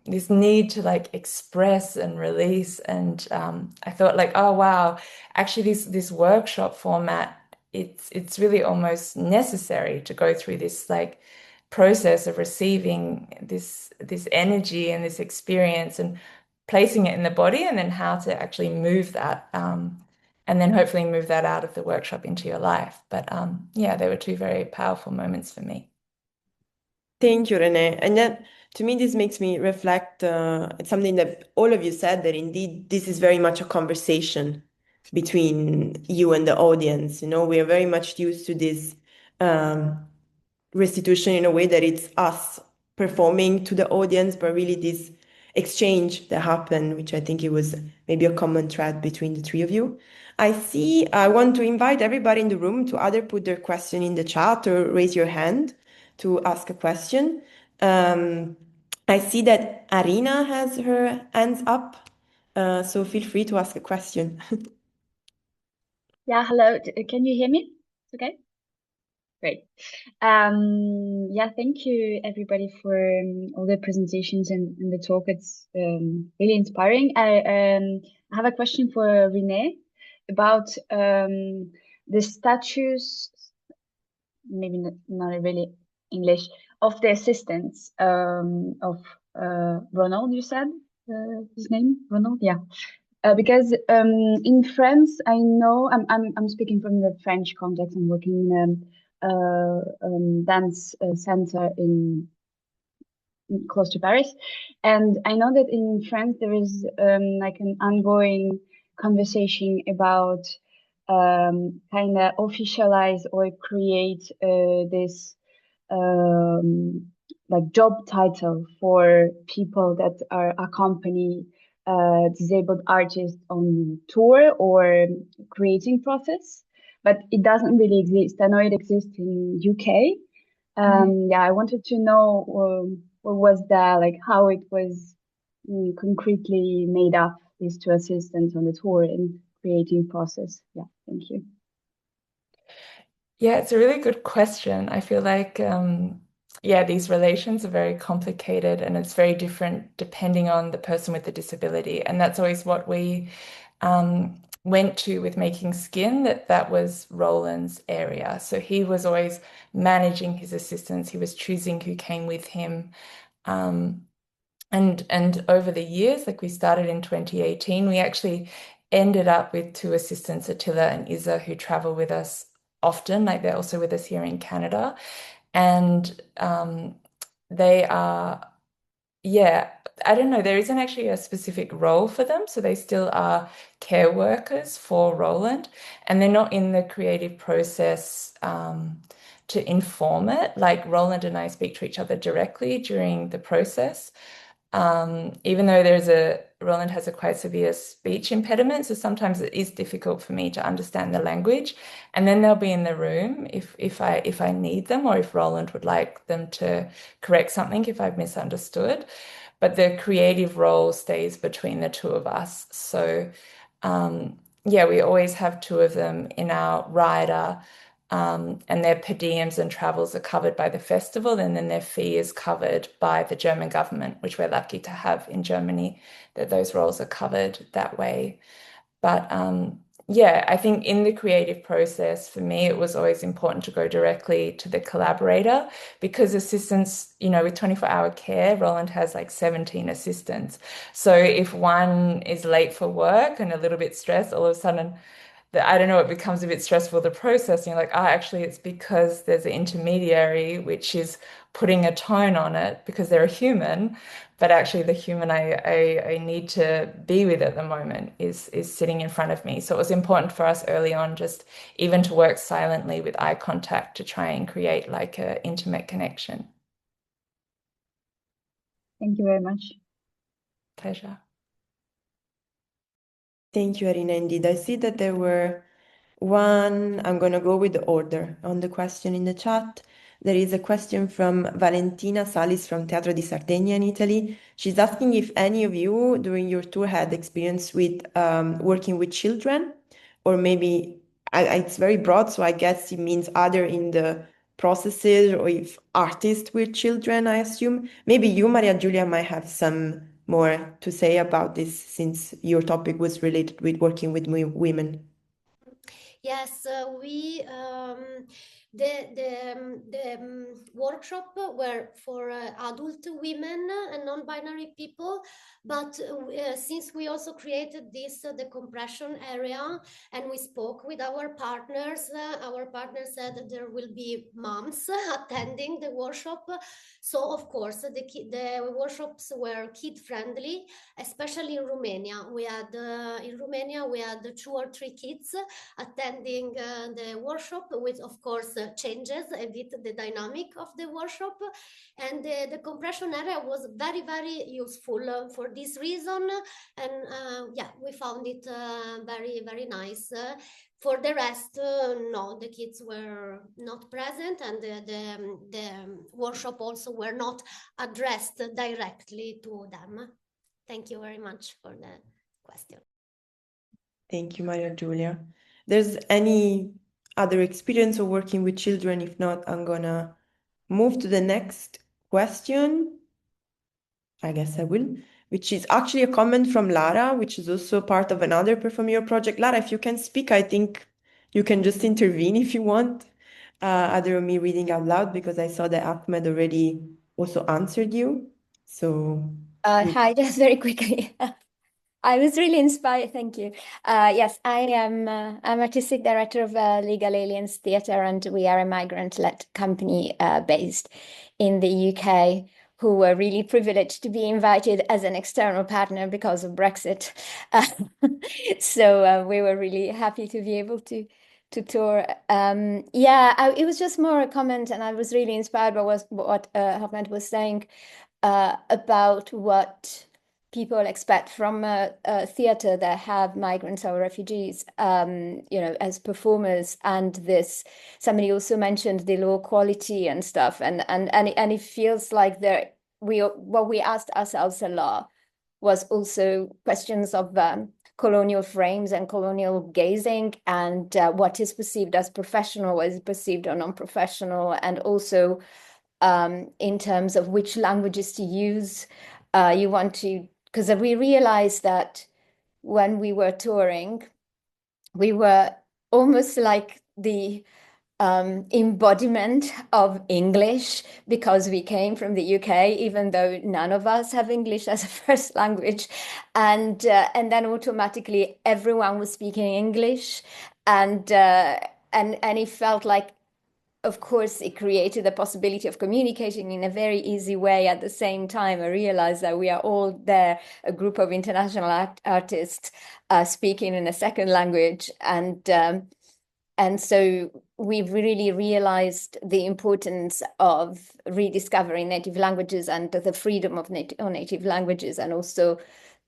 this need to like express and release. And I thought like, oh wow, actually this workshop format, it's really almost necessary to go through this like process of receiving this energy and this experience and placing it in the body, and then how to actually move that and then hopefully move that out of the workshop into your life. But yeah, they were 2 very powerful moments for me. Thank you, Renae. And then to me, this makes me reflect. It's something that all of you said, that indeed this is very much a conversation between you and the audience. You know, we are very much used to this restitution in a way that it's us performing to the audience, but really this exchange that happened, which I think it was maybe a common thread between the 3 of you. I want to invite everybody in the room to either put their question in the chat or raise your hand to ask a question. I see that Arina has her hands up, so feel free to ask a question. Yeah, hello. Can you hear me? Okay. Great. Yeah, thank you everybody for all the presentations and the talk. It's really inspiring. I have a question for Renae about the status, maybe not really English, of the assistants of Ronald, you said his name? Ronald? Yeah. Because in France, I know I'm speaking from the French context. I'm working in a dance center close to Paris, and I know that in France there is like an ongoing conversation about kind of officialize or create this like job title for people that are accompany disabled artists on tour or creating process, but it doesn't really exist. I know it exists in UK. Yeah, I wanted to know what was that, like how it was concretely made up, these 2 assistants on the tour and creating process. Yeah, thank you. Yeah, it's a really good question. I feel like, yeah, these relations are very complicated and it's very different depending on the person with the disability. And that's always what we went to with making skin, that was Roland's area. So he was always managing his assistants. He was choosing who came with him. And over the years, like we started in 2018, we actually ended up with 2 assistants, Attila and Isa, who travel with us often. Like they're also with us here in Canada. And they are, yeah, I don't know, there isn't actually a specific role for them. So they still are care workers for Roland, and they're not in the creative process to inform it. Like Roland and I speak to each other directly during the process. Even though Roland has a quite severe speech impediment, so sometimes it is difficult for me to understand the language. And then they'll be in the room if I need them, or if Roland would like them to correct something if I've misunderstood. But the creative role stays between the 2 of us. So yeah, we always have 2 of them in our rider. And their per diems and travels are covered by the festival, and then their fee is covered by the German government, which we're lucky to have in Germany, that those roles are covered that way. But yeah, I think in the creative process, for me, it was always important to go directly to the collaborator, because assistants, with 24-hour care, Roland has like 17 assistants. So if one is late for work and a little bit stressed, all of a sudden, I don't know, it becomes a bit stressful, the process. And you're like, actually, it's because there's an intermediary which is putting a tone on it because they're a human, but actually the human I need to be with at the moment is sitting in front of me. So it was important for us early on just even to work silently with eye contact to try and create like an intimate connection. Thank you very much. Pleasure. Thank you, Arina. Indeed, I see that there were I'm going to go with the order on the question in the chat. There is a question from Valentina Salis from Teatro di Sardegna in Italy. She's asking if any of you during your tour had experience with working with children, or maybe it's very broad, so I guess it means either in the processes or if artists with children, I assume. Maybe you, Mariagiulia, might have some more to say about this, since your topic was related with working with women. Yes, we the workshop were for adult women and non-binary people, but since we also created this the compression area, and we spoke with our partners said that there will be moms attending the workshop. So of course the workshops were kid friendly, especially in Romania. We had 2 or 3 kids attending the workshop, which of course changes a bit the dynamic of the workshop. And the compression area was very, very useful for this reason. And yeah, we found it very, very nice. For the rest, no, the kids were not present, and the workshop also were not addressed directly to them. Thank you very much for the question. Thank you, Mariagiulia. There's any other experience of working with children? If not, I'm gonna move to the next question. I guess I will, which is actually a comment from Lara, which is also part of another Perform Your project. Lara, if you can speak, I think you can just intervene if you want, other than me reading out loud, because I saw that Ahmed already also answered you. So Hi, just very quickly. I was really inspired. Thank you. Yes, I'm artistic director of Legal Aliens Theatre, and we are a migrant-led company based in the UK, who were really privileged to be invited as an external partner because of Brexit. So we were really happy to be able to tour. It was just more a comment, and I was really inspired by what Ahmed was saying about what people expect from a theatre that have migrants or refugees, as performers. And this, somebody also mentioned the low quality and stuff, and it feels like what we asked ourselves a lot was also questions of colonial frames and colonial gazing, and what is perceived as professional, what is perceived or non-professional, and also in terms of which languages to use. Because we realized that when we were touring, we were almost like the embodiment of English because we came from the UK, even though none of us have English as a first language, and then automatically everyone was speaking English, and it felt like, of course, it created the possibility of communicating in a very easy way. At the same time, I realized that we are all there, a group of international artists speaking in a second language, and so we've really realized the importance of rediscovering native languages and the freedom of native languages, and also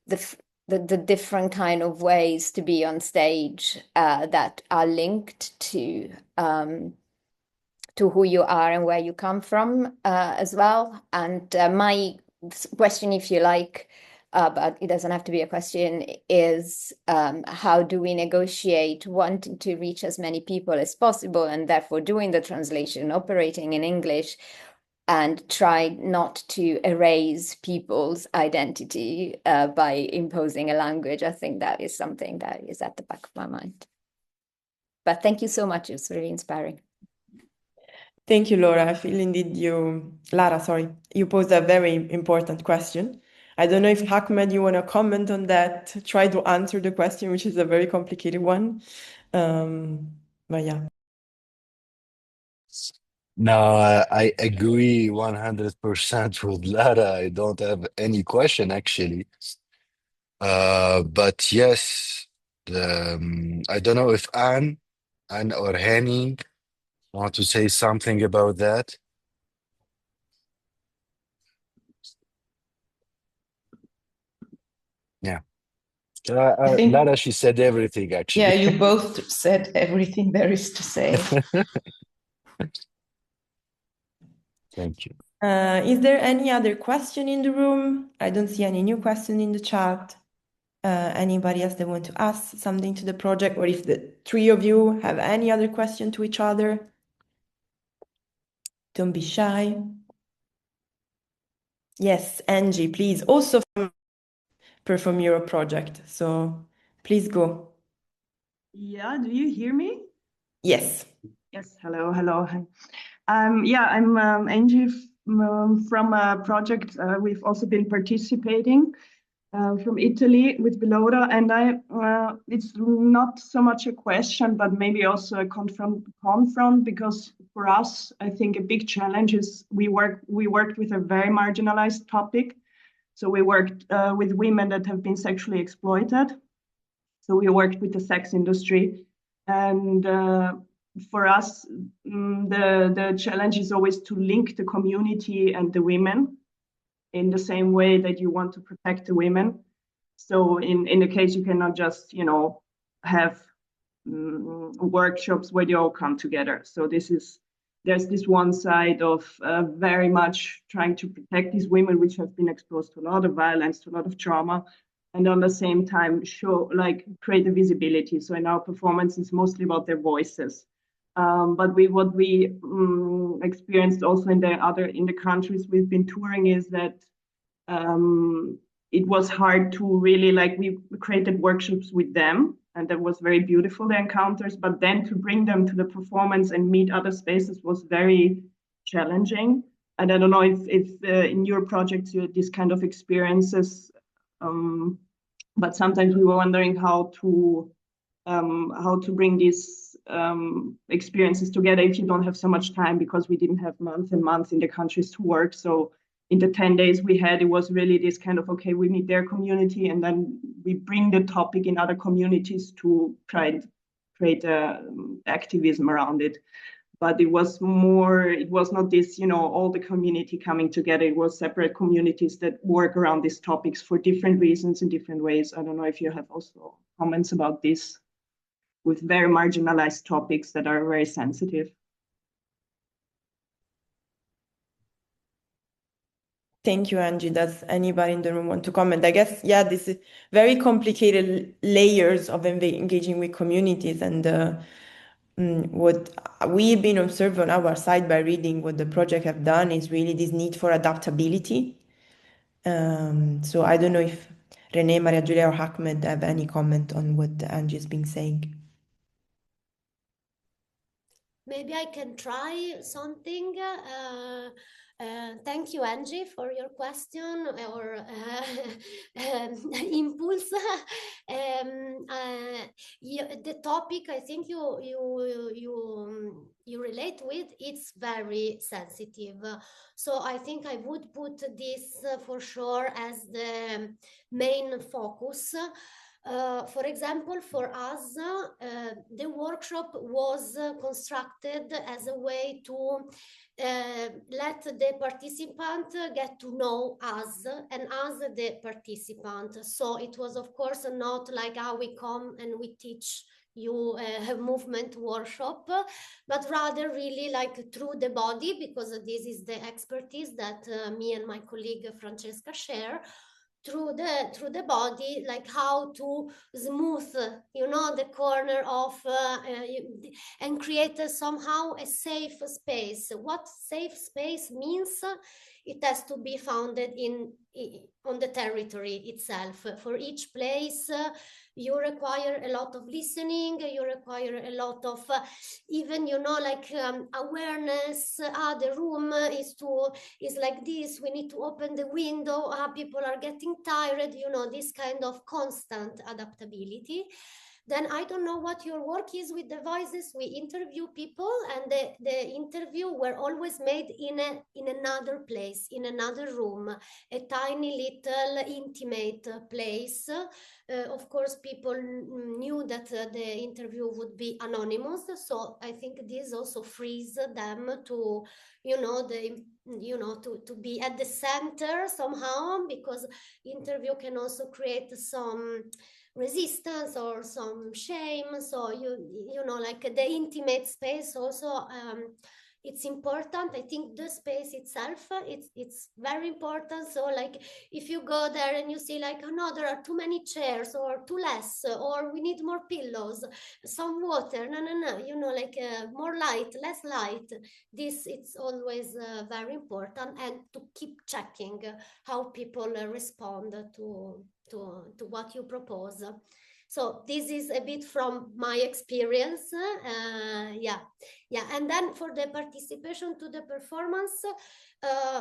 the different kind of ways to be on stage that are linked to who you are and where you come from as well. And my question, if you like, but it doesn't have to be a question, is how do we negotiate wanting to reach as many people as possible and therefore doing the translation, operating in English, and try not to erase people's identity by imposing a language? I think that is something that is at the back of my mind. But thank you so much. It's really inspiring. Thank you, Laura. I feel indeed Lara, sorry, you posed a very important question. I don't know if Ahmed, you want to comment on that, try to answer the question, which is a very complicated one. But yeah. No, I agree 100% with Lara. I don't have any question actually. But yes, I don't know if Anne or Henning want to say something about that. Yeah. I think, Lara, she said everything actually. yeah, you both said everything there is to say. Thank you. Is there any other question in the room? I don't see any new question in the chat. Anybody else that want to ask something to the project, or if the three of you have any other question to each other? Don't be shy. Yes, Angie, please, also from Perform Europe project. So please go. Yeah, do you hear me? Yes. Yes, hello. Hi. Yeah, I'm Angie from a project we've also been participating from Italy with Belora, and it's not so much a question, but maybe also a confront, because for us, I think a big challenge is we worked with a very marginalized topic. So we worked with women that have been sexually exploited. So we worked with the sex industry, and for us, the challenge is always to link the community and the women in the same way that you want to protect the women. So in the case, you cannot just, have workshops where they all come together. So there's this one side of very much trying to protect these women, which have been exposed to a lot of violence, to a lot of trauma, and on the same time create the visibility. So in our performance, it's mostly about their voices. But what we experienced also in the countries we've been touring is that it was hard to really, we created workshops with them, and that was very beautiful, the encounters, but then to bring them to the performance and meet other spaces was very challenging. And I don't know if in your projects you had this kind of experiences, but sometimes we were wondering how to bring these experiences together if you don't have so much time, because we didn't have months and months in the countries to work. So in the 10 days we had, it was really this kind of, okay, we meet their community and then we bring the topic in other communities to try and create activism around it. But it was not this, all the community coming together. It was separate communities that work around these topics for different reasons in different ways. I don't know if you have also comments about this, with very marginalized topics that are very sensitive. Thank you, Angie. Does anybody in the room want to comment? I guess, yeah, this is very complicated layers of engaging with communities, and what we've been observing on our side by reading what the project have done is really this need for adaptability. So I don't know if Renae, Mariagiulia, or Ahmed have any comment on what Angie has been saying. maybe I can try something. Thank you, Angie, for your question or impulse. The topic I think you relate with, it's very sensitive. So I think I would put this for sure as the main focus. For example, for us, the workshop was constructed as a way to let the participant get to know us and us the participant. So it was, of course, not like how we come and we teach you a movement workshop, but rather really like through the body, because this is the expertise that me and my colleague Francesca share. Through the body, like how to smooth, you know, the corner of and create somehow a safe space. What safe space means, it has to be founded on the territory itself. For each place, you require a lot of listening, you require a lot of even, you know, like awareness. The room is like this, we need to open the window, people are getting tired, you know, this kind of constant adaptability. Then I don't know what your work is with the voices. We interview people, and the interview were always made in another place, in another room, a tiny little intimate place. Of course, people knew that the interview would be anonymous, so I think this also frees them to, you know, to be at the center somehow, because interview can also create some resistance or some shame. So you know, like the intimate space also, it's important. I think the space itself, it's very important. So like if you go there and you see like, oh no, there are too many chairs or too less, or we need more pillows, some water, no, you know, like more light, less light, this it's always very important. And to keep checking how people respond to what you propose. So this is a bit from my experience. Yeah. And then for the participation to the performance,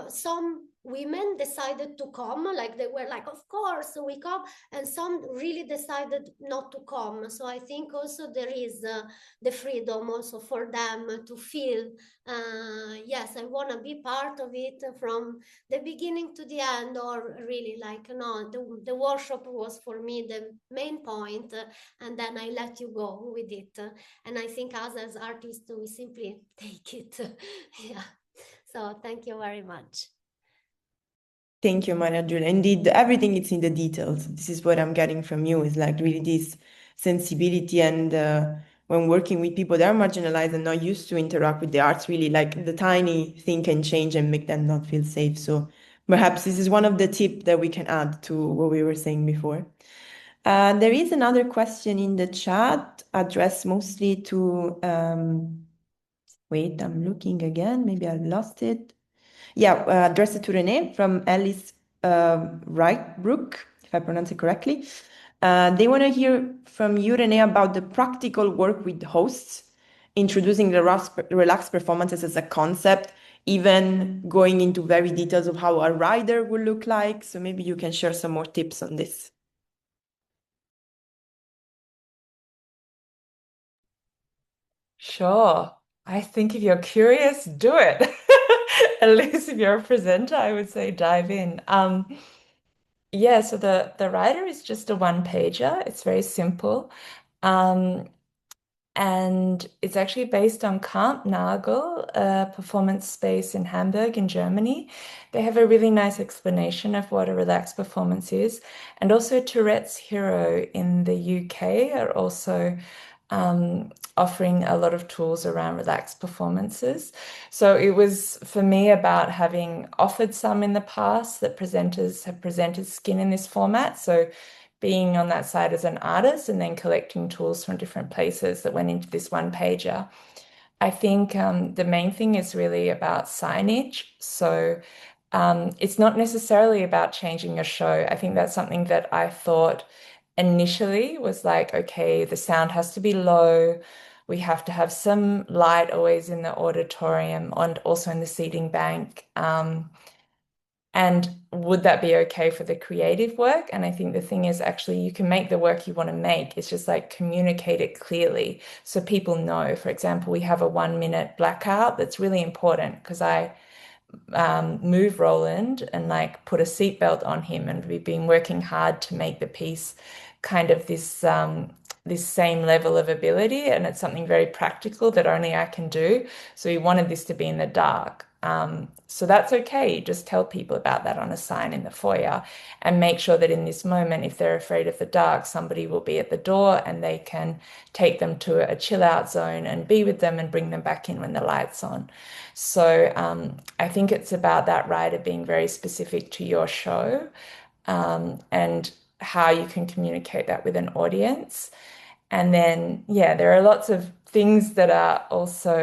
some women decided to come, like they were like, of course we come, and some really decided not to come. So I think also there is the freedom also for them to feel, yes, I want to be part of it from the beginning to the end, or really like, no, the workshop was for me the main point, and then I let you go with it. And I think us as artists, we simply take it. Yeah. So thank you very much. Thank you, Mariagiulia. Indeed, everything is in the details. This is what I'm getting from you, is like really this sensibility. And when working with people that are marginalized and not used to interact with the arts, really like the tiny thing can change and make them not feel safe. So perhaps this is one of the tips that we can add to what we were saying before. There is another question in the chat addressed mostly to, wait, I'm looking again, maybe I lost it. Yeah, addressed to Renae from Alice Wrightbrook, if I pronounce it correctly. They want to hear from you, Renae, about the practical work with hosts, introducing the relaxed performances as a concept, even going into very details of how a rider will look like. So maybe you can share some more tips on this. Sure. I think if you're curious, do it. At least if you're a presenter, I would say dive in. Yeah, so the writer is just a one-pager. It's very simple. And it's actually based on Kampnagel, a performance space in Hamburg in Germany. They have a really nice explanation of what a relaxed performance is. And also Tourette's Hero in the UK are also offering a lot of tools around relaxed performances. So it was for me about having offered some in the past that presenters have presented skin in this format. So being on that side as an artist and then collecting tools from different places that went into this one pager. I think the main thing is really about signage. So it's not necessarily about changing a show. I think that's something that I thought initially was like, okay, the sound has to be low. We have to have some light always in the auditorium and also in the seating bank. And would that be okay for the creative work? And I think the thing is, actually, you can make the work you want to make. It's just like communicate it clearly so people know. For example, we have a 1-minute blackout that's really important because I move Roland and like put a seatbelt on him, and we've been working hard to make the piece kind of this same level of ability, and it's something very practical that only I can do. So we wanted this to be in the dark. So that's okay. Just tell people about that on a sign in the foyer and make sure that in this moment, if they're afraid of the dark, somebody will be at the door and they can take them to a chill out zone and be with them and bring them back in when the light's on. So I think it's about that writer being very specific to your show and how you can communicate that with an audience. And then, yeah, there are lots of things that are also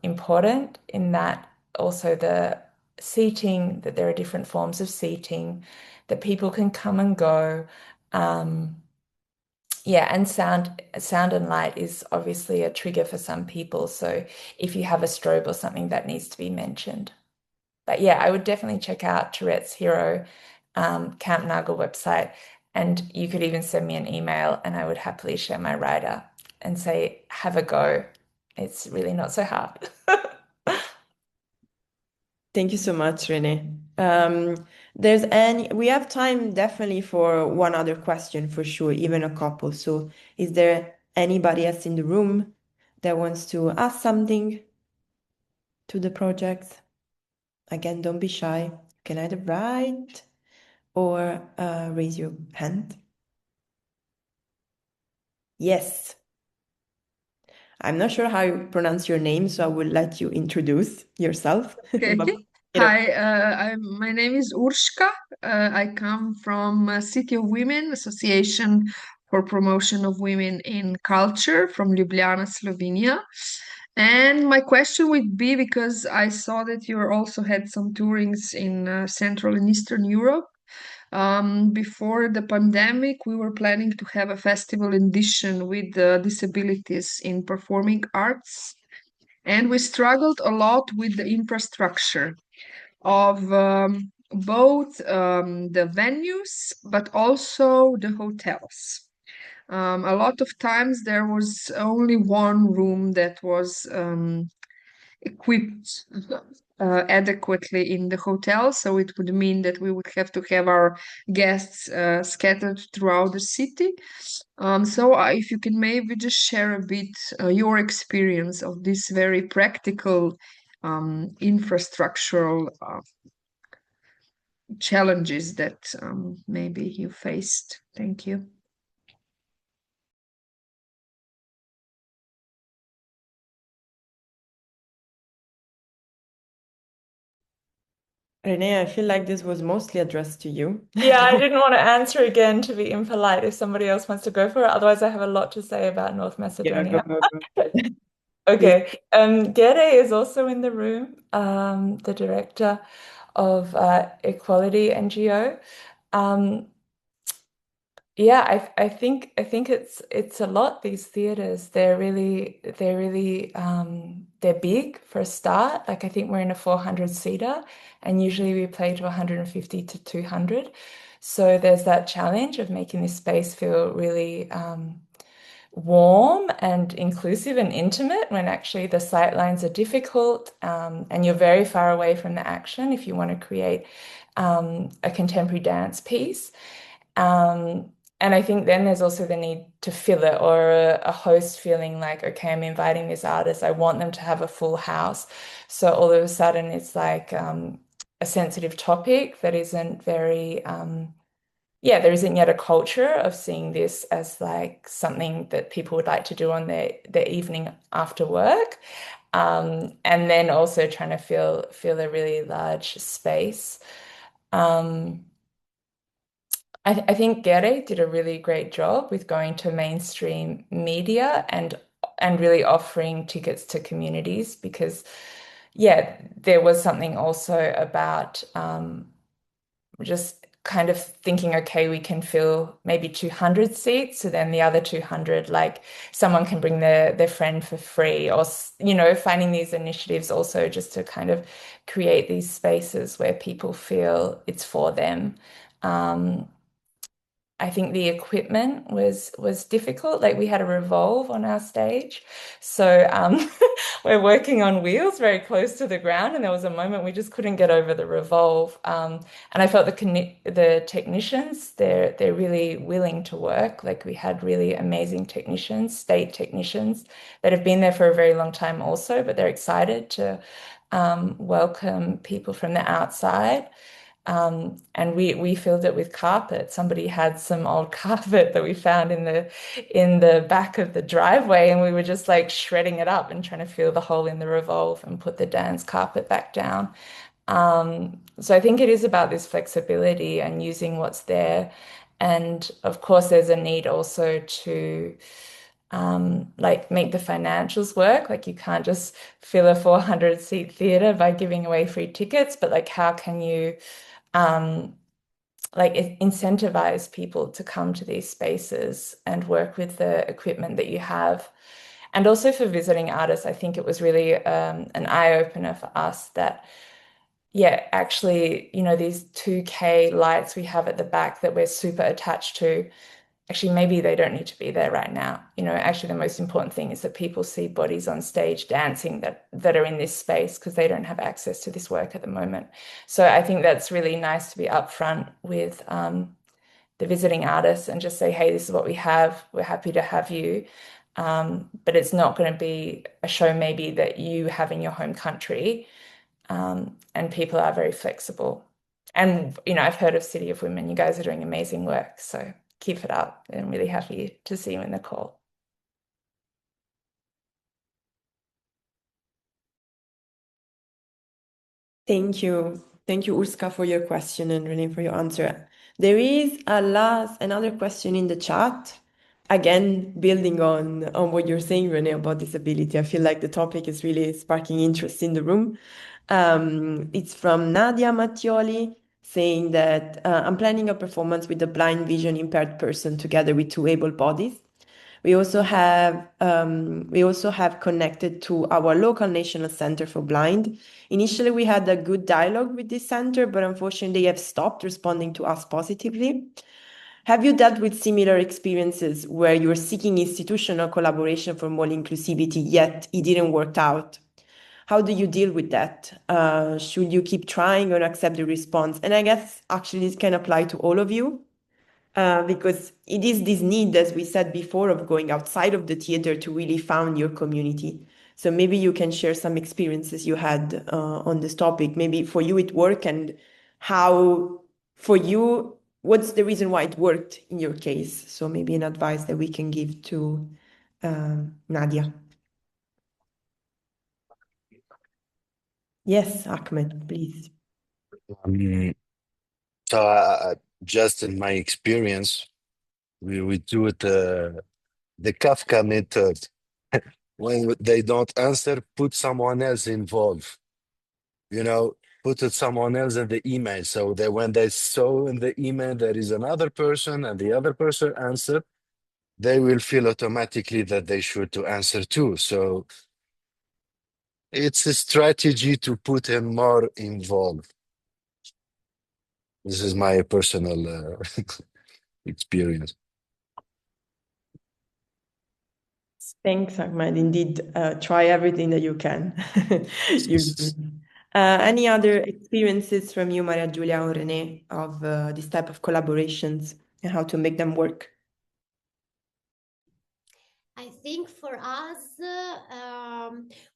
important in that. Also the seating, that there are different forms of seating, that people can come and go. Yeah, and sound and light is obviously a trigger for some people. So if you have a strobe or something, that needs to be mentioned. But yeah, I would definitely check out Tourette's Hero Camp Naga website, and you could even send me an email and I would happily share my writer and say, have a go. It's really not so hard. Thank you so much, Renae. We have time definitely for one other question for sure, even a couple. So is there anybody else in the room that wants to ask something to the project? Again, don't be shy. You can either write or raise your hand. Yes. I'm not sure how you pronounce your name, so I will let you introduce yourself. Okay. Hi, my name is Urshka. I come from City of Women, Association for Promotion of Women in Culture from Ljubljana, Slovenia. And my question would be, because I saw that you also had some tourings in Central and Eastern Europe. Before the pandemic, we were planning to have a festival edition with disabilities in performing arts. And we struggled a lot with the infrastructure of both the venues, but also the hotels. A lot of times there was only one room that was equipped adequately in the hotel, so it would mean that we would have to have our guests scattered throughout the city. So if you can maybe just share a bit your experience of this very practical infrastructural challenges that maybe you faced. Thank you. Renae, I feel like this was mostly addressed to you. Yeah, I didn't want to answer again to be impolite if somebody else wants to go for it. Otherwise, I have a lot to say about North Macedonia. Go. Okay. Gere is also in the room, the director of Equality NGO. Yeah, I think it's a lot. These theaters, they're big for a start. Like I think we're in a 400-seater, and usually we play to 150 to 200. So there's that challenge of making this space feel really warm and inclusive and intimate when actually the sight lines are difficult, and you're very far away from the action if you want to create a contemporary dance piece. And I think then there's also the need to fill it, or a host feeling like, okay, I'm inviting this artist, I want them to have a full house. So all of a sudden it's like a sensitive topic that isn't very, there isn't yet a culture of seeing this as like something that people would like to do on their evening after work. And then also trying to fill a really large space. I think Gere did a really great job with going to mainstream media and really offering tickets to communities, because there was something also about just kind of thinking, okay, we can fill maybe 200 seats, so then the other 200, like someone can bring their friend for free, or finding these initiatives also just to kind of create these spaces where people feel it's for them. I think the equipment was difficult. Like we had a revolve on our stage, so we're working on wheels very close to the ground, and there was a moment we just couldn't get over the revolve. And I felt the technicians, they're really willing to work. Like we had really amazing technicians, state technicians that have been there for a very long time also, but they're excited to welcome people from the outside. And we filled it with carpet. Somebody had some old carpet that we found in the back of the driveway, and we were just like shredding it up and trying to fill the hole in the revolve and put the dance carpet back down. So I think it is about this flexibility and using what's there. And of course, there's a need also to like make the financials work. Like you can't just fill a 400-seat theater by giving away free tickets, but like how can you like incentivize people to come to these spaces and work with the equipment that you have. And also for visiting artists, I think it was really an eye-opener for us that, yeah, actually, these 2K lights we have at the back that we're super attached to, actually, maybe they don't need to be there right now. Actually, the most important thing is that people see bodies on stage dancing that are in this space because they don't have access to this work at the moment. So I think that's really nice to be upfront with the visiting artists and just say, hey, this is what we have. We're happy to have you. But it's not going to be a show maybe that you have in your home country. And people are very flexible. And, I've heard of City of Women. You guys are doing amazing work. So keep it up. I'm really happy to see you in the call. Thank you. Thank you, Urska, for your question, and Renae for your answer. There is another question in the chat. Again, building on what you're saying, Renae, about disability. I feel like the topic is really sparking interest in the room. It's from Nadia Mattioli, saying that I'm planning a performance with a blind vision impaired person together with two able bodies. We also have connected to our local National Center for Blind. Initially, we had a good dialogue with this center, but unfortunately, they have stopped responding to us positively. Have you dealt with similar experiences where you're seeking institutional collaboration for more inclusivity, yet it didn't work out? How do you deal with that? Should you keep trying or accept the response? And I guess actually this can apply to all of you. Because it is this need, as we said before, of going outside of the theater to really found your community. So maybe you can share some experiences you had on this topic. Maybe for you it worked, and how for you, what's the reason why it worked in your case? So maybe an advice that we can give to Nadia. Yes, Ahmed, please. So just in my experience, we do it the Kafka method. When they don't answer, put someone else involved. Put someone else in the email, so that when they saw in the email there is another person and the other person answered, they will feel automatically that they should to answer too. So it's a strategy to put him more involved. This is my personal experience. Thanks, Ahmed. Indeed, try everything that you can. Any other experiences from you, Mariagiulia or Renae, of this type of collaborations and how to make them work? I think for us,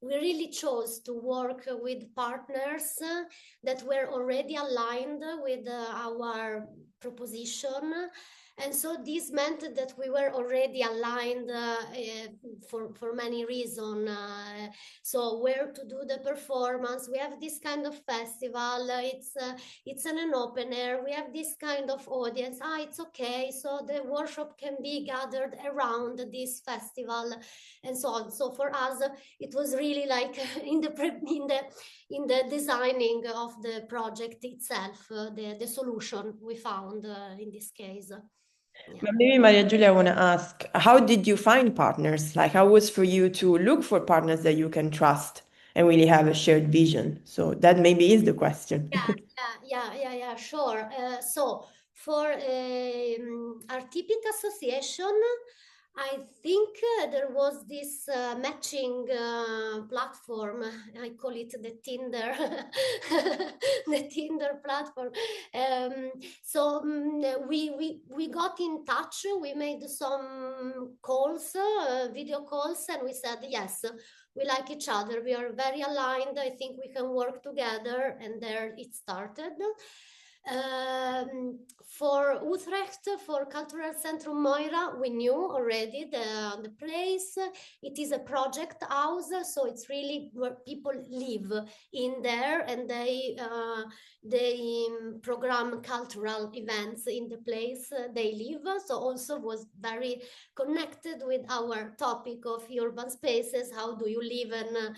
we really chose to work with partners that were already aligned with our proposition. And so this meant that we were already aligned for many reasons. So where to do the performance, we have this kind of festival, it's an open air, we have this kind of audience, it's okay, so the workshop can be gathered around this festival and so on. So for us it was really like in the designing of the project itself, the solution we found in this case. Yeah. But maybe Mariagiulia, I want to ask, how did you find partners? Like, how was for you to look for partners that you can trust and really have a shared vision? So that maybe is the question. Yeah, sure. So for Artipic Association, I think there was this matching platform. I call it the Tinder, the Tinder platform. So we got in touch. We made some calls, video calls, and we said yes. We like each other. We are very aligned. I think we can work together, and there it started. For Utrecht, for Cultural Centrum Moira, we knew already the place. It is a project house, so it's really where people live in there, and they program cultural events in the place they live. So also was very connected with our topic of urban spaces. How do you live, and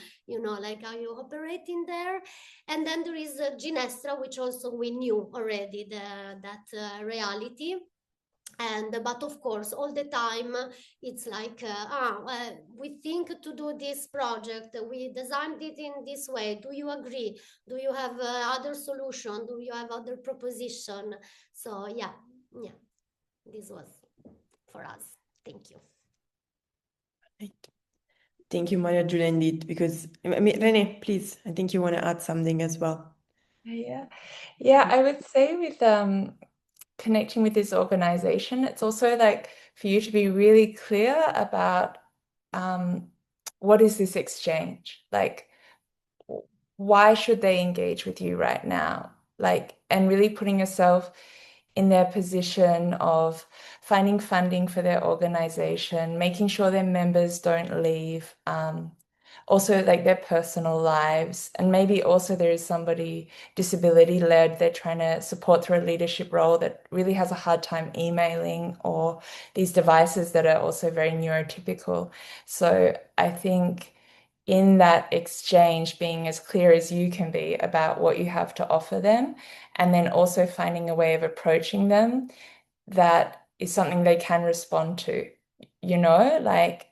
like how you operate in there? And then there is Ginestra, which also we knew already that reality. But of course, all the time it's like, we think to do this project, we designed it in this way. Do you agree? Do you have other solution? Do you have other proposition? So yeah, this was for us. Thank you. Thank you, Mariagiulia, indeed, because I mean, Renae, please, I think you want to add something as well. Yeah, I would say with connecting with this organization, it's also like for you to be really clear about what is this exchange? Like, why should they engage with you right now? Like, and really putting yourself in their position of finding funding for their organization, making sure their members don't leave, also like their personal lives, and maybe also there is somebody disability-led they're trying to support through a leadership role that really has a hard time emailing, or these devices that are also very neurotypical. So I think in that exchange, being as clear as you can be about what you have to offer them, and then also finding a way of approaching them that is something they can respond to, like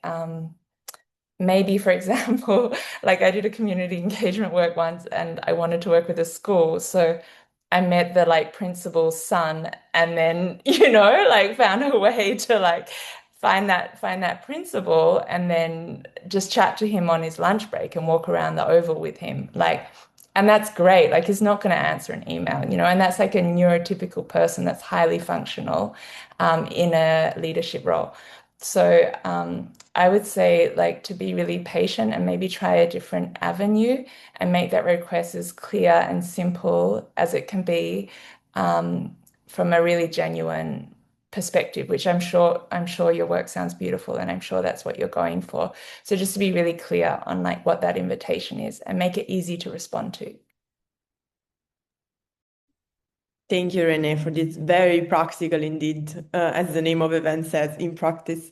maybe, for example, like I did a community engagement work once and I wanted to work with a school. So I met the principal's son, and then, found a way to find that principal, and then just chat to him on his lunch break and walk around the oval with him. And that's great. He's not going to answer an email, and that's like a neurotypical person that's highly functional in a leadership role. So I would say to be really patient and maybe try a different avenue and make that request as clear and simple as it can be, from a really genuine perspective, which I'm sure your work sounds beautiful, and I'm sure that's what you're going for. So just to be really clear on what that invitation is and make it easy to respond to. Thank you, Renae, for this very practical indeed, as the name of the event says, in practice.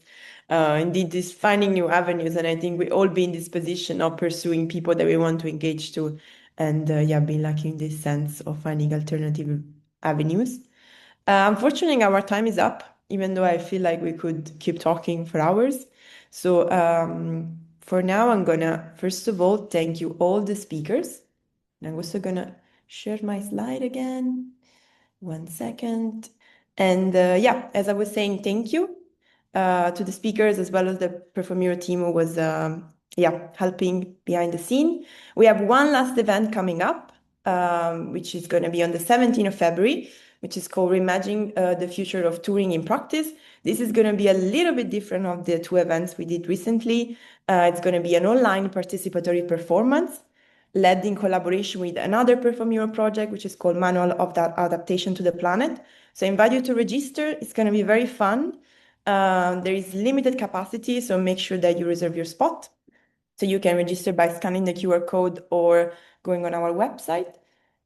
Indeed, this finding new avenues, and I think we all be in this position of pursuing people that we want to engage to, and being lucky in this sense of finding alternative avenues. Unfortunately, our time is up, even though I feel like we could keep talking for hours. So for now, I'm gonna, first of all, thank you all the speakers. And I'm also gonna share my slide again. 1 second. And as I was saying, thank you to the speakers as well as the Performura team who was helping behind the scene. We have one last event coming up, which is going to be on the 17th of February, which is called Reimagine the Future of Touring in Practice. This is going to be a little bit different of the two events we did recently. It's going to be an online participatory performance. led in collaboration with another Perform Europe project, which is called Manual of that Adaptation to the Planet. So I invite you to register. It's going to be very fun. There is limited capacity, so make sure that you reserve your spot. So you can register by scanning the QR code or going on our website.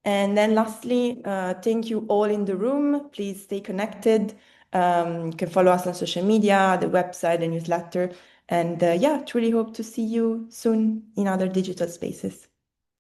And then lastly, thank you all in the room. Please stay connected. You can follow us on social media, the website, the newsletter. And yeah, truly hope to see you soon in other digital spaces.